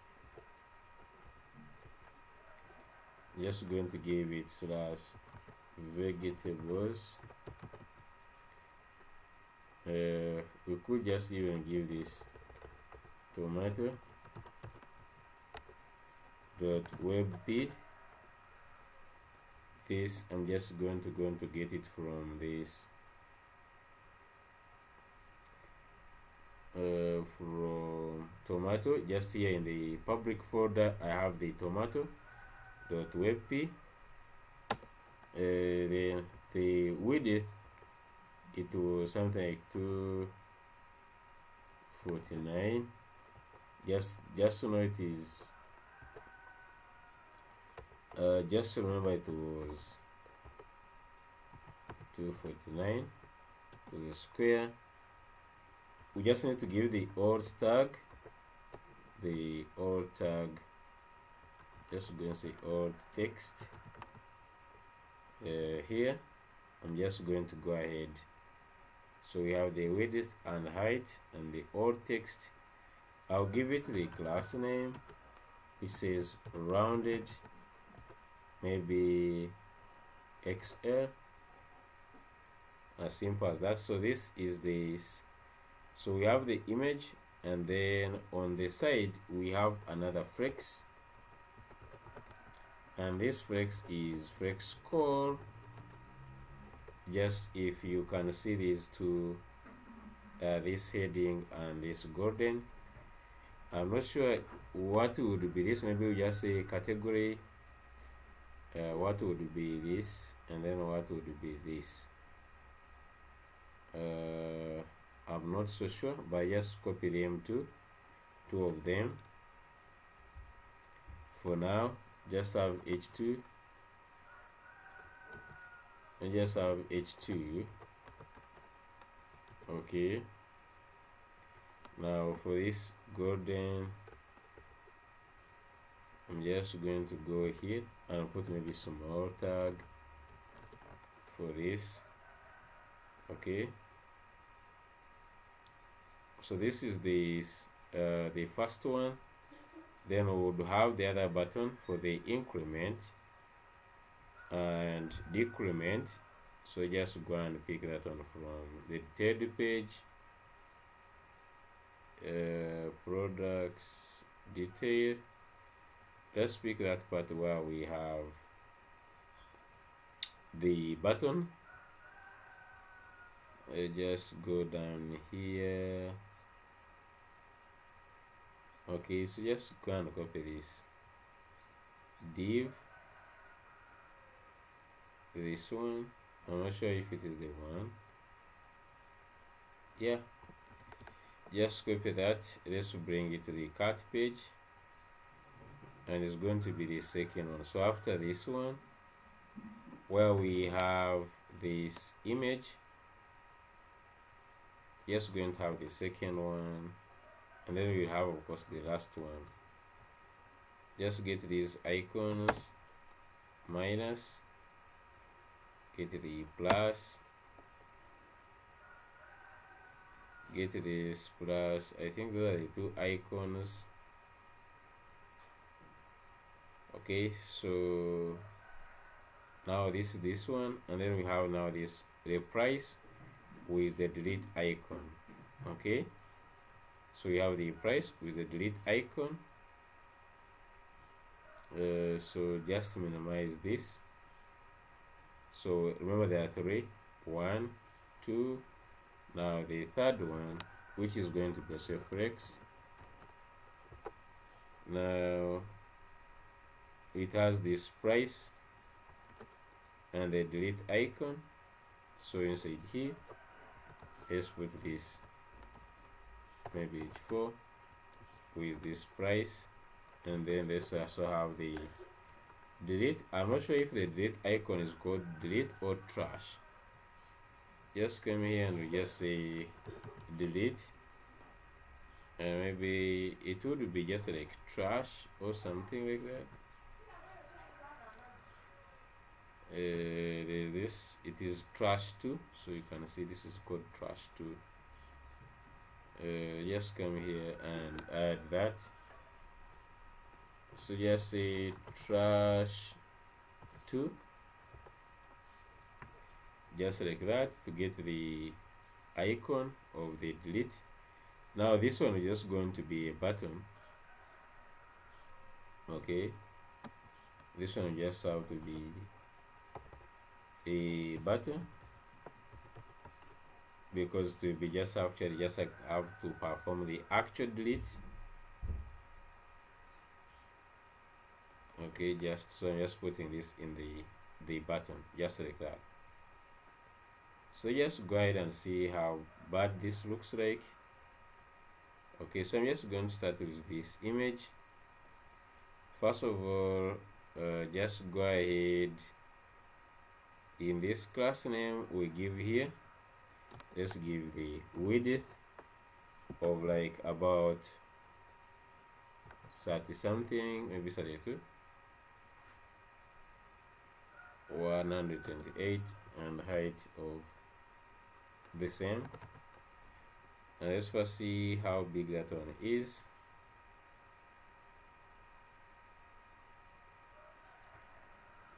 just going to give it / vegetables. We could just even give this tomato dot webp. This I'm just going to get it from this from tomato. Just here in the public folder I have the tomato dot webp. Then the width, it was something like 249. Just to know it is just remember it was 249 to the square. We just need to give the alt tag, just going to say alt text. Here I'm just going to go ahead. So we have the width and height and the alt text. I'll give it the class name, which says rounded, maybe XL, as simple as that. So this is this. So we have the image, and then on the side we have another flex, and this flex is flex call. Just if you can see these two, this heading and this golden, I'm not sure what would be this. Maybe we just say category, what would be this, and then what would be this. I'm not so sure, but I just copy them two of them. For now, just have H2 and just have H2. Okay, now for this golden, I'm just going to go here and put maybe some alt tag for this. Okay, so this is the first one. Then we would have the other button for the increment and decrement. So just go and pick that one from the third page. Products detail. Let's pick that part where we have the button. Just go down here. Okay, so just go and copy this div, this one. I'm not sure if it is the one. Yeah, just copy that. Let's bring it to the cart page, and it's going to be the second one. So after this one, where we have this image, just going to have the second one, and then we have, of course, the last one. Just get these icons, minus, get the plus, get this plus. I think those are the two icons. Okay, so now this one, and then we have now this the price with the delete icon. Okay, so we have the price with the delete icon. So just minimize this. So remember there are three, 1, 2. Now the third one, which is going to be a flex. Now it has this price and the delete icon. So inside here, let's put this maybe 4 with this price, and then let's also have the delete. I'm not sure if the delete icon is called delete or trash. Just come here and we just say delete, and maybe it would be just like trash or something like that. There's this, it is trash 2, so you can see this is called trash 2. Just come here and add that. So just say trash 2, just like that, to get the icon of the delete. Now this one is just going to be a button. Okay, this one just have to be a button, because to be just actually just like have to perform the actual delete. Okay, just so I'm just putting this in the button, just like that. So just go ahead and see how bad this looks like. Okay, so I'm just going to start with this image. First of all, just go ahead, in this class name we give here, let's give the width of like about 30 something, maybe 32, 128, and height of the same. And let's first see how big that one is.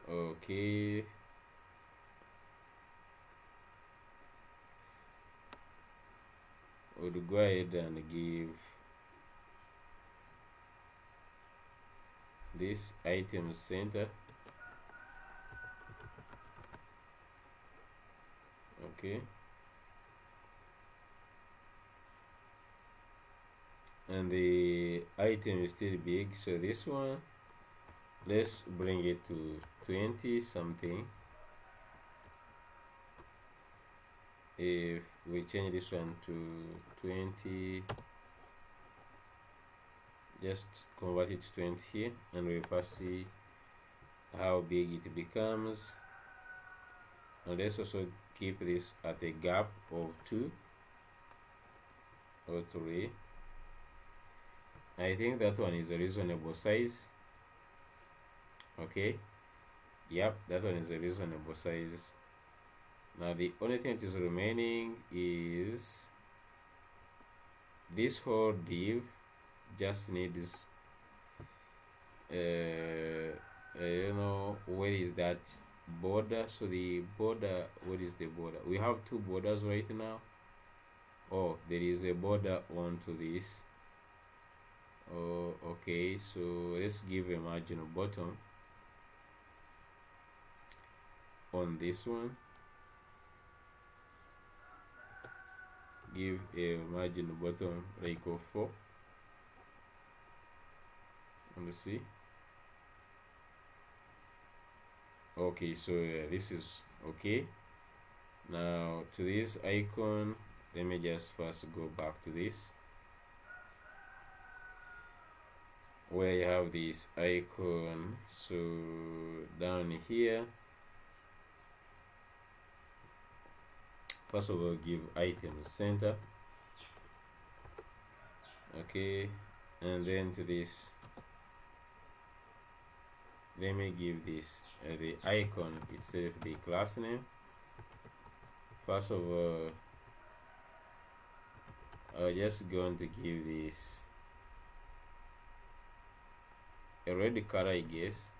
Okay, we'll go ahead and give this item center. Okay, and the item is still big, so this one, let's bring it to 20 something. If we change this one to 20, just convert it to 20 here, and we'll first see how big it becomes. And let's also keep this at a gap of 2 or 3. I think that one is a reasonable size. Okay, yep, that one is a reasonable size. Now the only thing that is remaining is this whole div just needs I don't know where is that border. So the border, what is the border? We have two borders right now. Oh, there is a border onto this. Oh, okay, so let's give a marginal bottom on this one. Give a marginal bottom like of 4. Let me see. Okay, so this is okay. Now to this icon, let me just first go back to this, where you have this icon. So down here, first of all, give items center. Okay, and then to this, let me give this the icon itself the class name. First of all, I'm just going to give this a red color, I guess.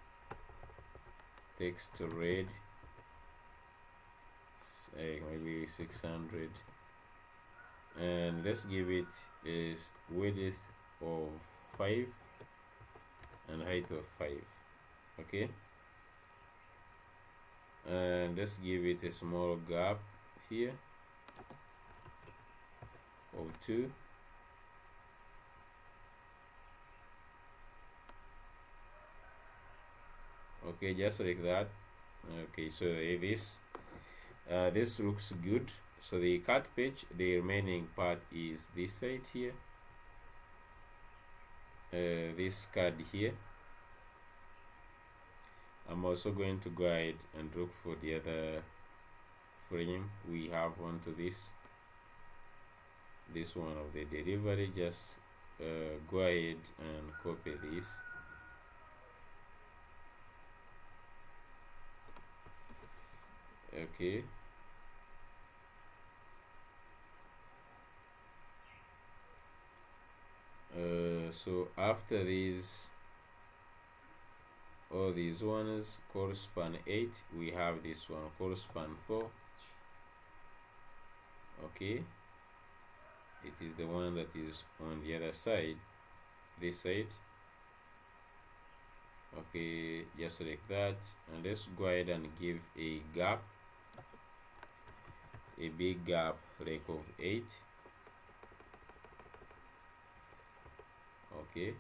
Text to red, maybe 600, and let's give it is width of 5 and height of 5. Okay, and let's give it a small gap here of 2. Okay, just like that. Okay, so this looks good. So the cut page, the remaining part is this side here, this card here. I'm also going to go ahead and look for the other frame we have onto this one of the delivery. Just go ahead and copy this. Okay, so after these, all these ones correspond 8, we have this one correspond 4. Okay, it is the one that is on the other side, this side. Okay, just like that, and let's go ahead and give a gap, a big gap like of 8. Okay,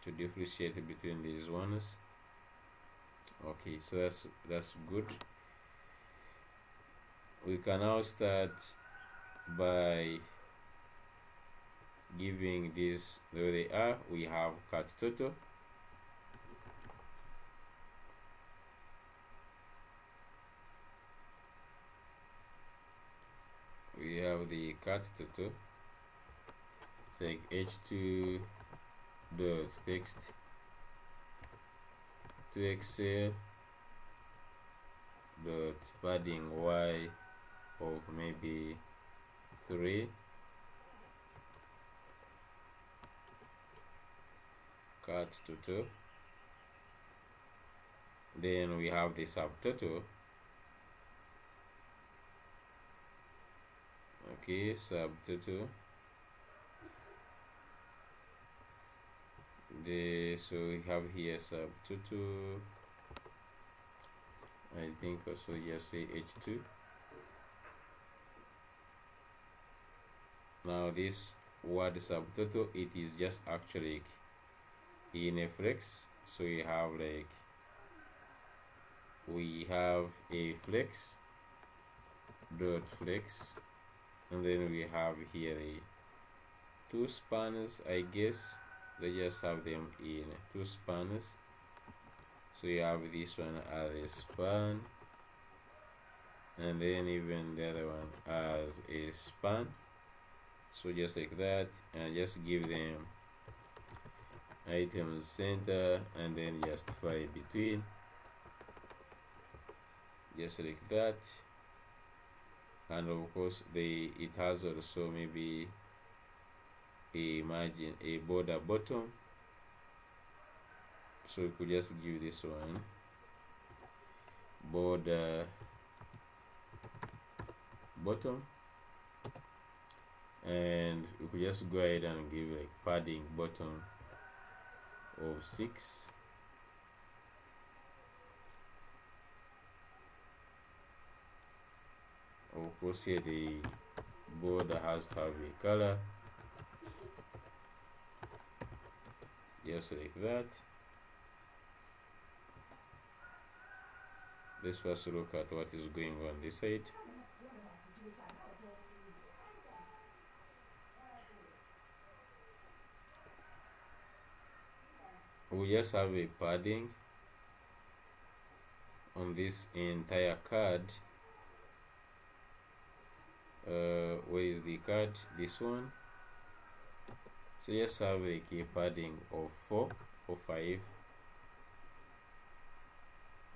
to differentiate between these ones. Okay, so that's good. We can now start by giving these where they are. We have cut total. We have the cut total. Take h2 dot text to Excel dot padding y of maybe 3, cut total. Then we have the subtotal. Okay, subtotal. So we have here subtotal. I think also just say h2. Now this word subtotal, it is just actually in a flex. So we have a flex dot flex, and then we have here a 2 spanners, I guess. They just have them in 2 spanners. So you have this one as a span, and then even the other one as a span. So just like that, and just give them items center, and then justify between, just like that. And of course it has also maybe a margin, a border bottom. So we could just give this one border bottom, and we could just go ahead and give like padding bottom of 6. Of course, here the border has to have a color, just like that. Let's first look at what is going on this side. We just have a padding on this entire card. Where is the card? This one. So just have like a padding of 4 or 5,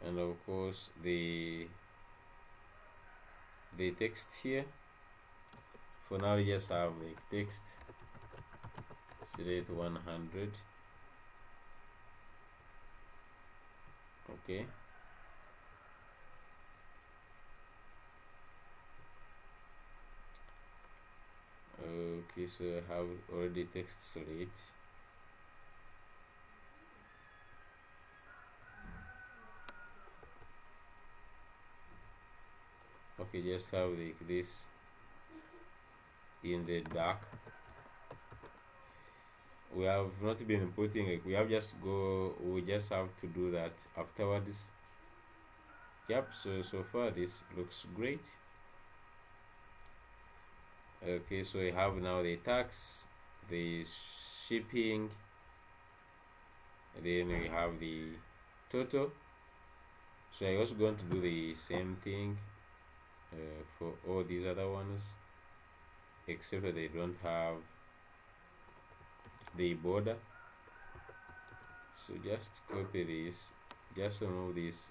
and of course the text here. For now, you just have like text, select 100. Okay. Okay, so I have already text select. Okay, just have like this in the dark. We have not been putting it, we just have to do that afterwards. Yep, so far this looks great. Okay, so we have now the tax, the shipping, and then we have the total. So I'm also going to do the same thing for all these other ones, except that they don't have the border. So just copy this, just remove this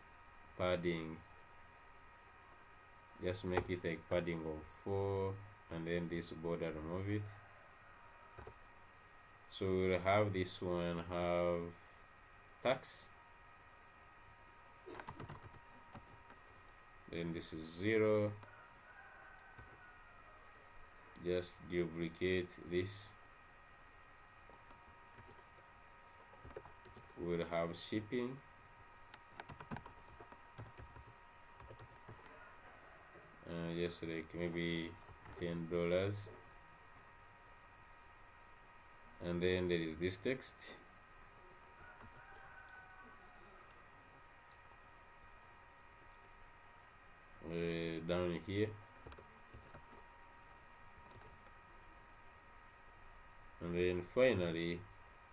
padding, just make it like padding of 4, and then this border, remove it. So we'll have this one have tax, then this is 0. Just duplicate this. We'll have shipping, just like maybe $10, and then there is this text. Down here, and then finally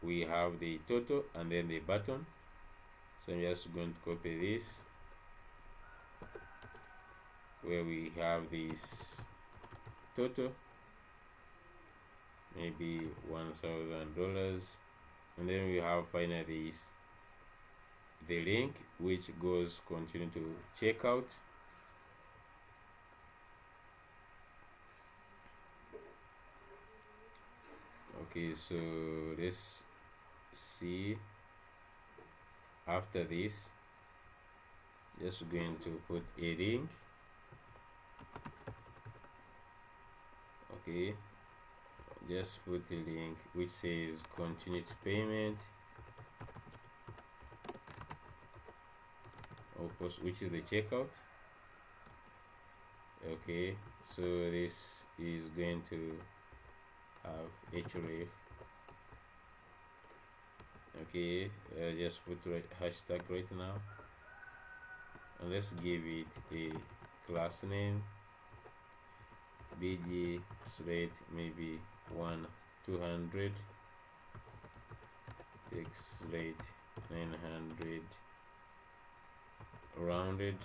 we have the total and then the button. So I'm just going to copy this, where we have this total, maybe $1,000, and then we have finally the link which goes continue to checkout. Okay, so let's see. After this, just going to put a link. Okay, just put a link which says continue to payment, of course, which is the checkout. Okay, so this is going to have href. Okay, just put hashtag right now, and let's give it a class name, bg slate, maybe 200, text slate 900 rounded.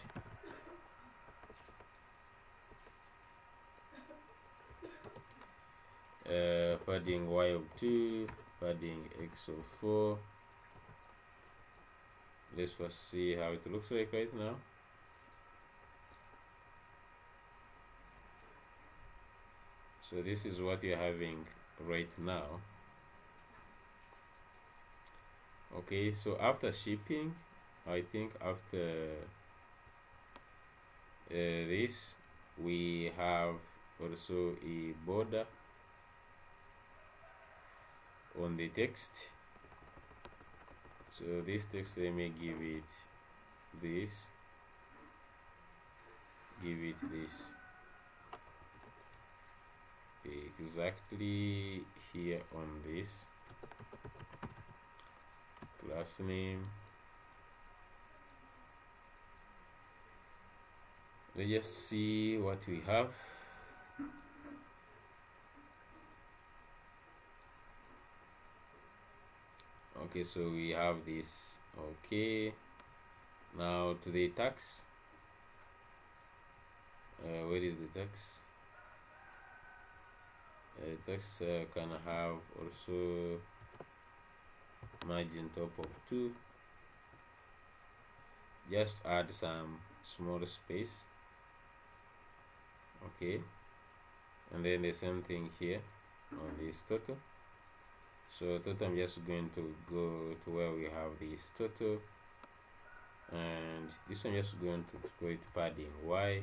Padding y of 2, padding x of 4. Let's first see how it looks like right now. So this is what you're having right now. Okay, so after shipping, I think after this, we have also a border on the text. So this text, let me give it this, give it this exactly here on this class name. Let's just see what we have. Okay, so we have this. Okay, now to the tax. Where is the tax? Tax can have also margin top of 2. Just add some small space. Okay, and then the same thing here on this total. So total, I'm just going to go to where we have this total, and this one just going to create padding Y,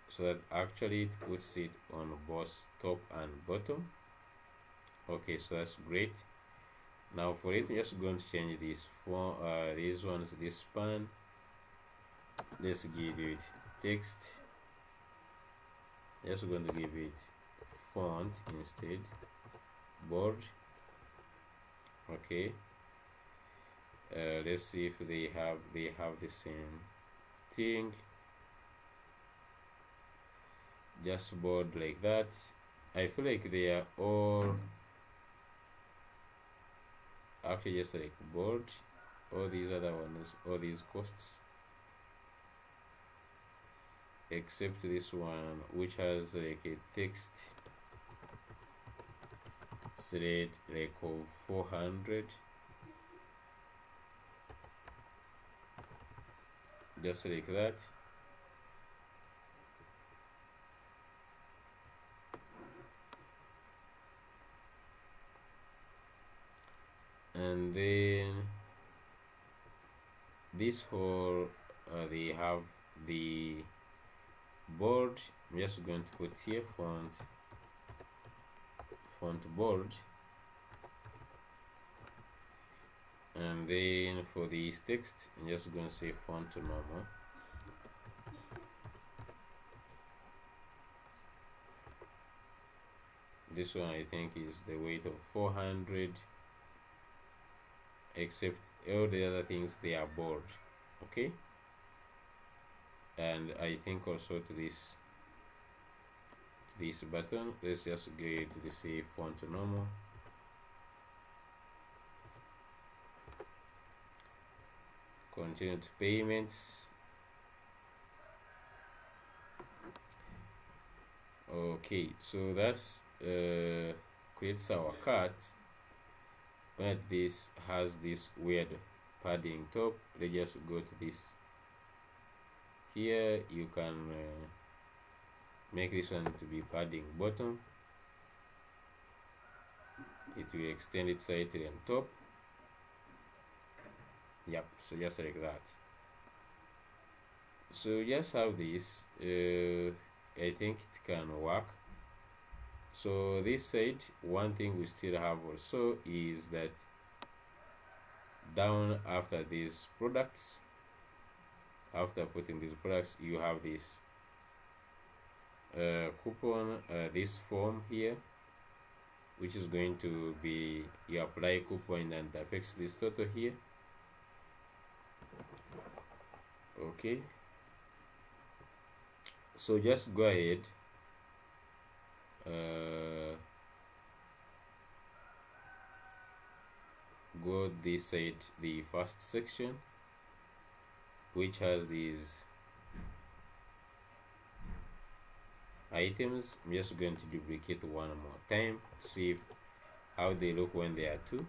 so that actually it puts it on both top and bottom. Okay, so that's great. Now for it, I'm just going to change this for these ones, this span. Let's give it text. Just going to give it font instead, bold. Okay, let's see if they have the same thing. Just bold like that. I feel like they are all actually just like bold. All these other ones, all these costs, except this one, which has like a text thread like of 400, just like that. And then this whole they have the bold. I'm just going to put here font bold, and then for this text, I'm just going to say font normal. This one I think is the weight of 400, except all the other things they are bold. Okay, and I think also to this button, let's just go to the say font normal. Continue to payments. Okay, so that's creates our cart. But this has this weird padding top. Let's just go to this. Here you can make this one to be padding bottom. It will extend it slightly on top. Yep, so just like that. So just have this. I think it can work. So this side, one thing we still have also is that down after these products, after putting these products, you have this coupon, this form here, which is going to be, you apply coupon and affects this total here. Okay, so just go ahead, go this side, the first section, which has these items. I'm just going to duplicate one more time to see how they look when they are two.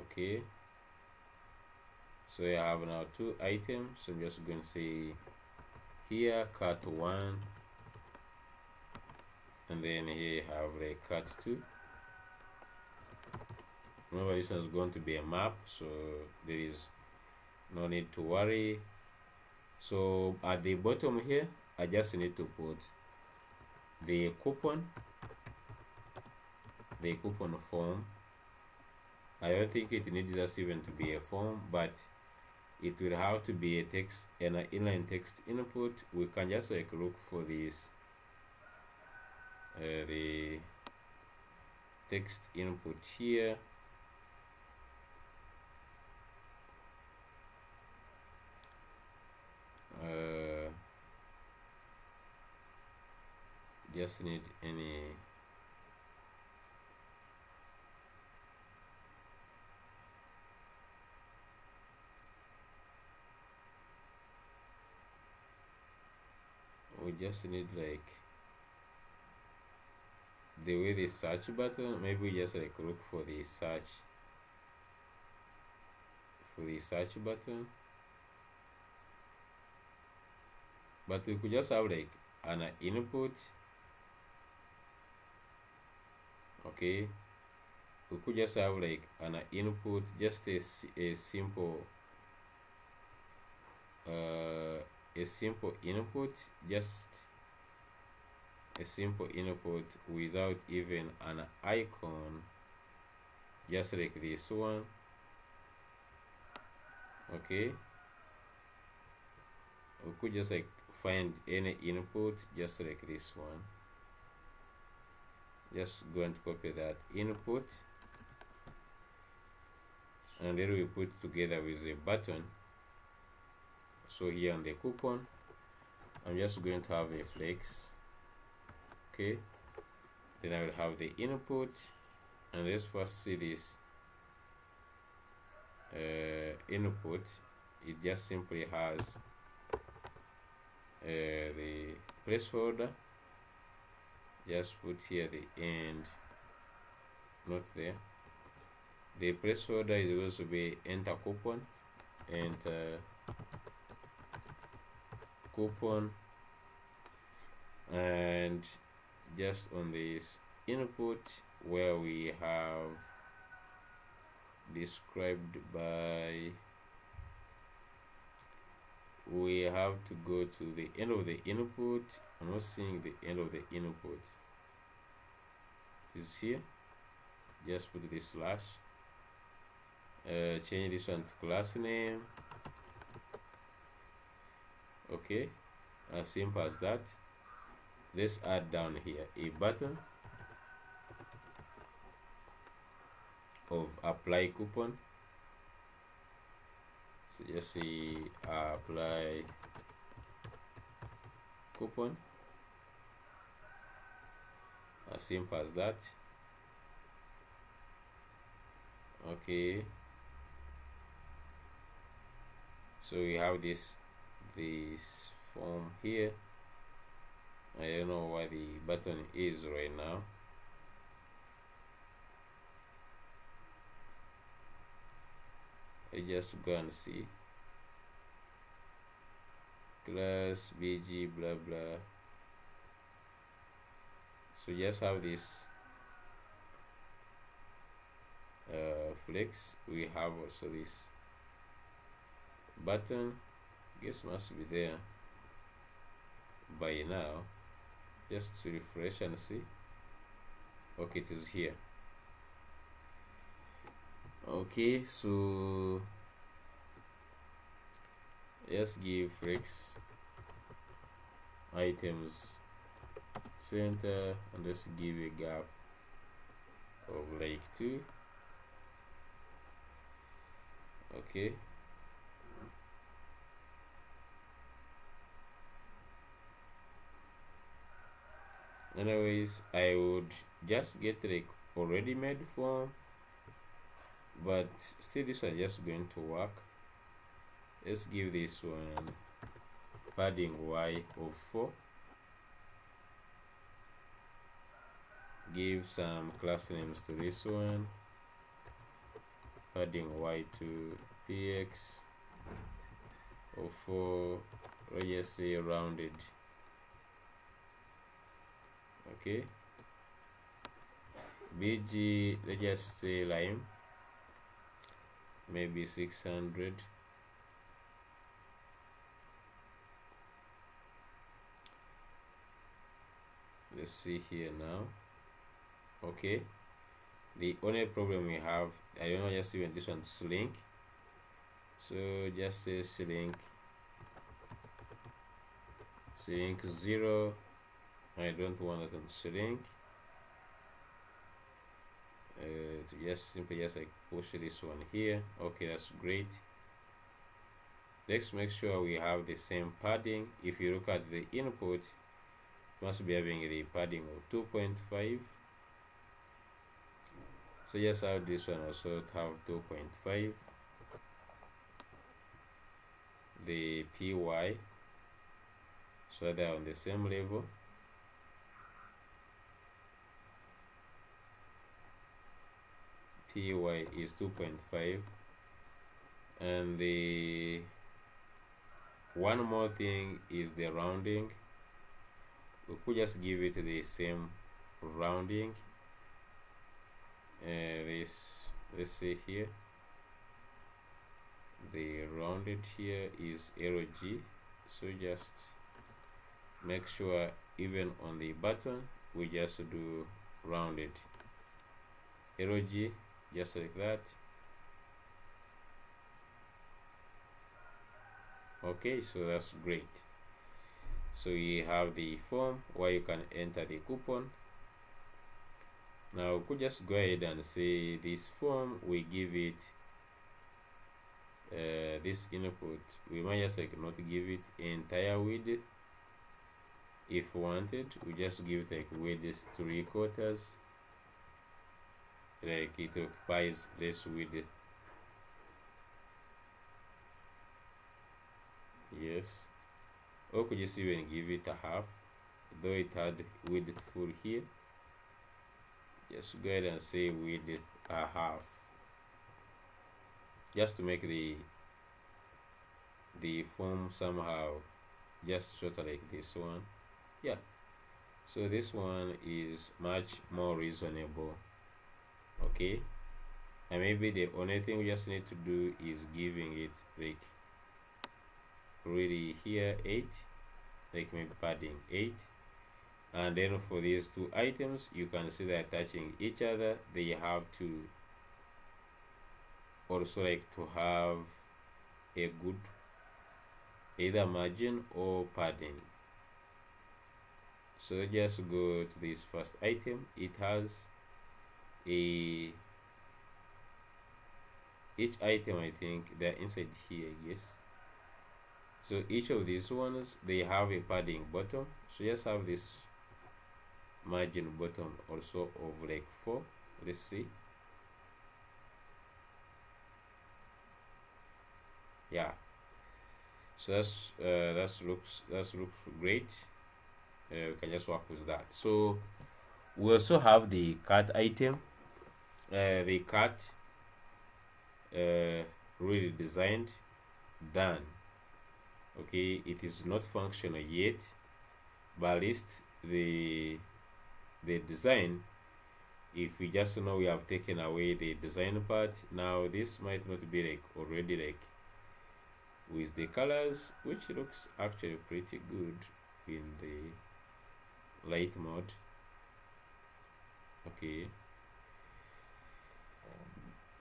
Okay, so I have now two items, so I'm just going to say here cut 1, and then here I have like cut 2. Remember, this one is going to be a map, so there is no need to worry. So at the bottom here, I just need to put the coupon form. I don't think it needs just even to be a form, but it will have to be a text and an inline text input. We can just like look for this the text input here. Just need any we just need like the way the search button. Maybe we just like look for the search button, but we could just have like an input. Okay, we could just have like an input, just a simple input, just a simple input without even an icon, just like this one. Okay, we could just like find any input just like this one. Just go and copy that input, and then we put together with a button. So here on the coupon, I'm just going to have a flex. Okay, then I will have the input, and let's first see this input. It just simply has the placeholder. Just put here the end, not there. The placeholder is going to be enter coupon, enter coupon, and just on this input where we have described by, we have to go to the end of the input. I'm not seeing the end of the input. It is here. Just put the slash. Change this one to class name. Okay, as simple as that. Let's add down here a button of apply coupon. So just say apply coupon, as simple as that. Okay, so we have this form here. I don't know why the button is right now. I just go and see class bg blah blah. So just have this flex. We have also this button. Guess must be there by now. Just to refresh and see. Okay, it is here. Okay, so let's give flex items center, and let's give a gap of like 2. Okay, anyways, I would just get like already made form, but still this one just going to work. Let's give this one padding y of 4. Give some class names to this one. Padding y to px of 4. Let's just say rounded. Okay, bg, let's just say lime. maybe 600. Let's see here now. Okay, the only problem we have, I don't know, just even this one link. So just say link 0. I don't want it on link. Just simply just like push this one here. Okay, that's great. Let's make sure we have the same padding. If you look at the input, it must be having the padding of 2.5. So just have this one also to have 2.5. The PY, so they're on the same level. PY is 2.5, and the one more thing is the rounding. We could just give it the same rounding. Let's say here the rounded here is LG, so just make sure even on the button we just do rounded LG, just like that. Okay, so that's great. So you have the form where you can enter the coupon. Now we could just go ahead and say this form, we give it this input, we might just like not give it entire width. If wanted, we just give it like width 3/4, like it occupies less width. Yes, or could just even give it a half, though it had width full here. Just go ahead and say width a half, just to make the form somehow just sort of like this one. Yeah, so this one is much more reasonable. Okay, and maybe the only thing we just need to do is giving it like really here 8, like maybe padding 8. And then for these two items, you can see they're touching each other. They have to also like to have a good either margin or padding. So just go to this first item. It has each item, I think they're inside here, yes. So each of these ones, they have a padding bottom. So just have this margin bottom also of like 4. Let's see. Yeah, so that looks great. We can just work with that. So we also have the cart item. The cart really designed, done. Okay, it is not functional yet, but at least the design, if we just know we have taken away the design part, now this might not be like already like with the colors, which looks actually pretty good in the light mode. Okay,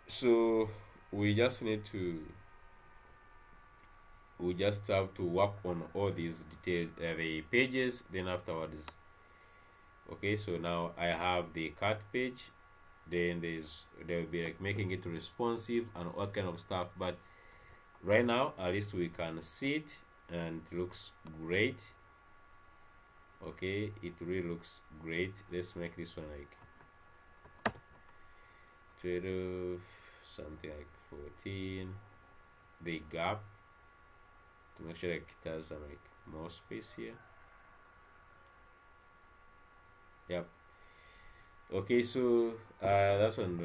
so we just have to work on all these detailed the pages, then afterwards. Okay, so now I have the cart page, then they'll be like making it responsive and all kind of stuff, but right now at least we can see it and it looks great. Okay, it really looks great. Let's make this one like 12, something like 14. The gap to make sure like it has like more space here. Yep. Okay, so that's on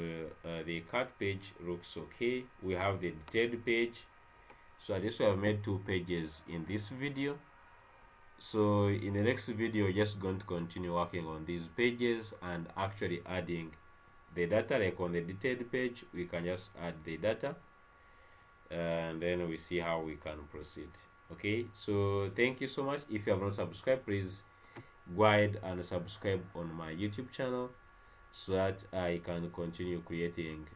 the cart page looks okay. We have the detailed page. So I just have made 2 pages in this video. So in the next video, we're just going to continue working on these pages and actually adding the data. Like on the detailed page, we can just add the data, and then we see how we can proceed. Okay, so thank you so much. If you have not subscribed, please go ahead and subscribe on my YouTube channel so that I can continue creating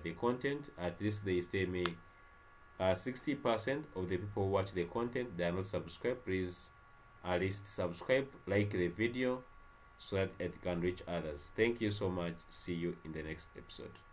the content. At least they say me 60% of the people who watch the content, they are not subscribed. Please at least subscribe, like the video so that it can reach others. Thank you so much. See you in the next episode.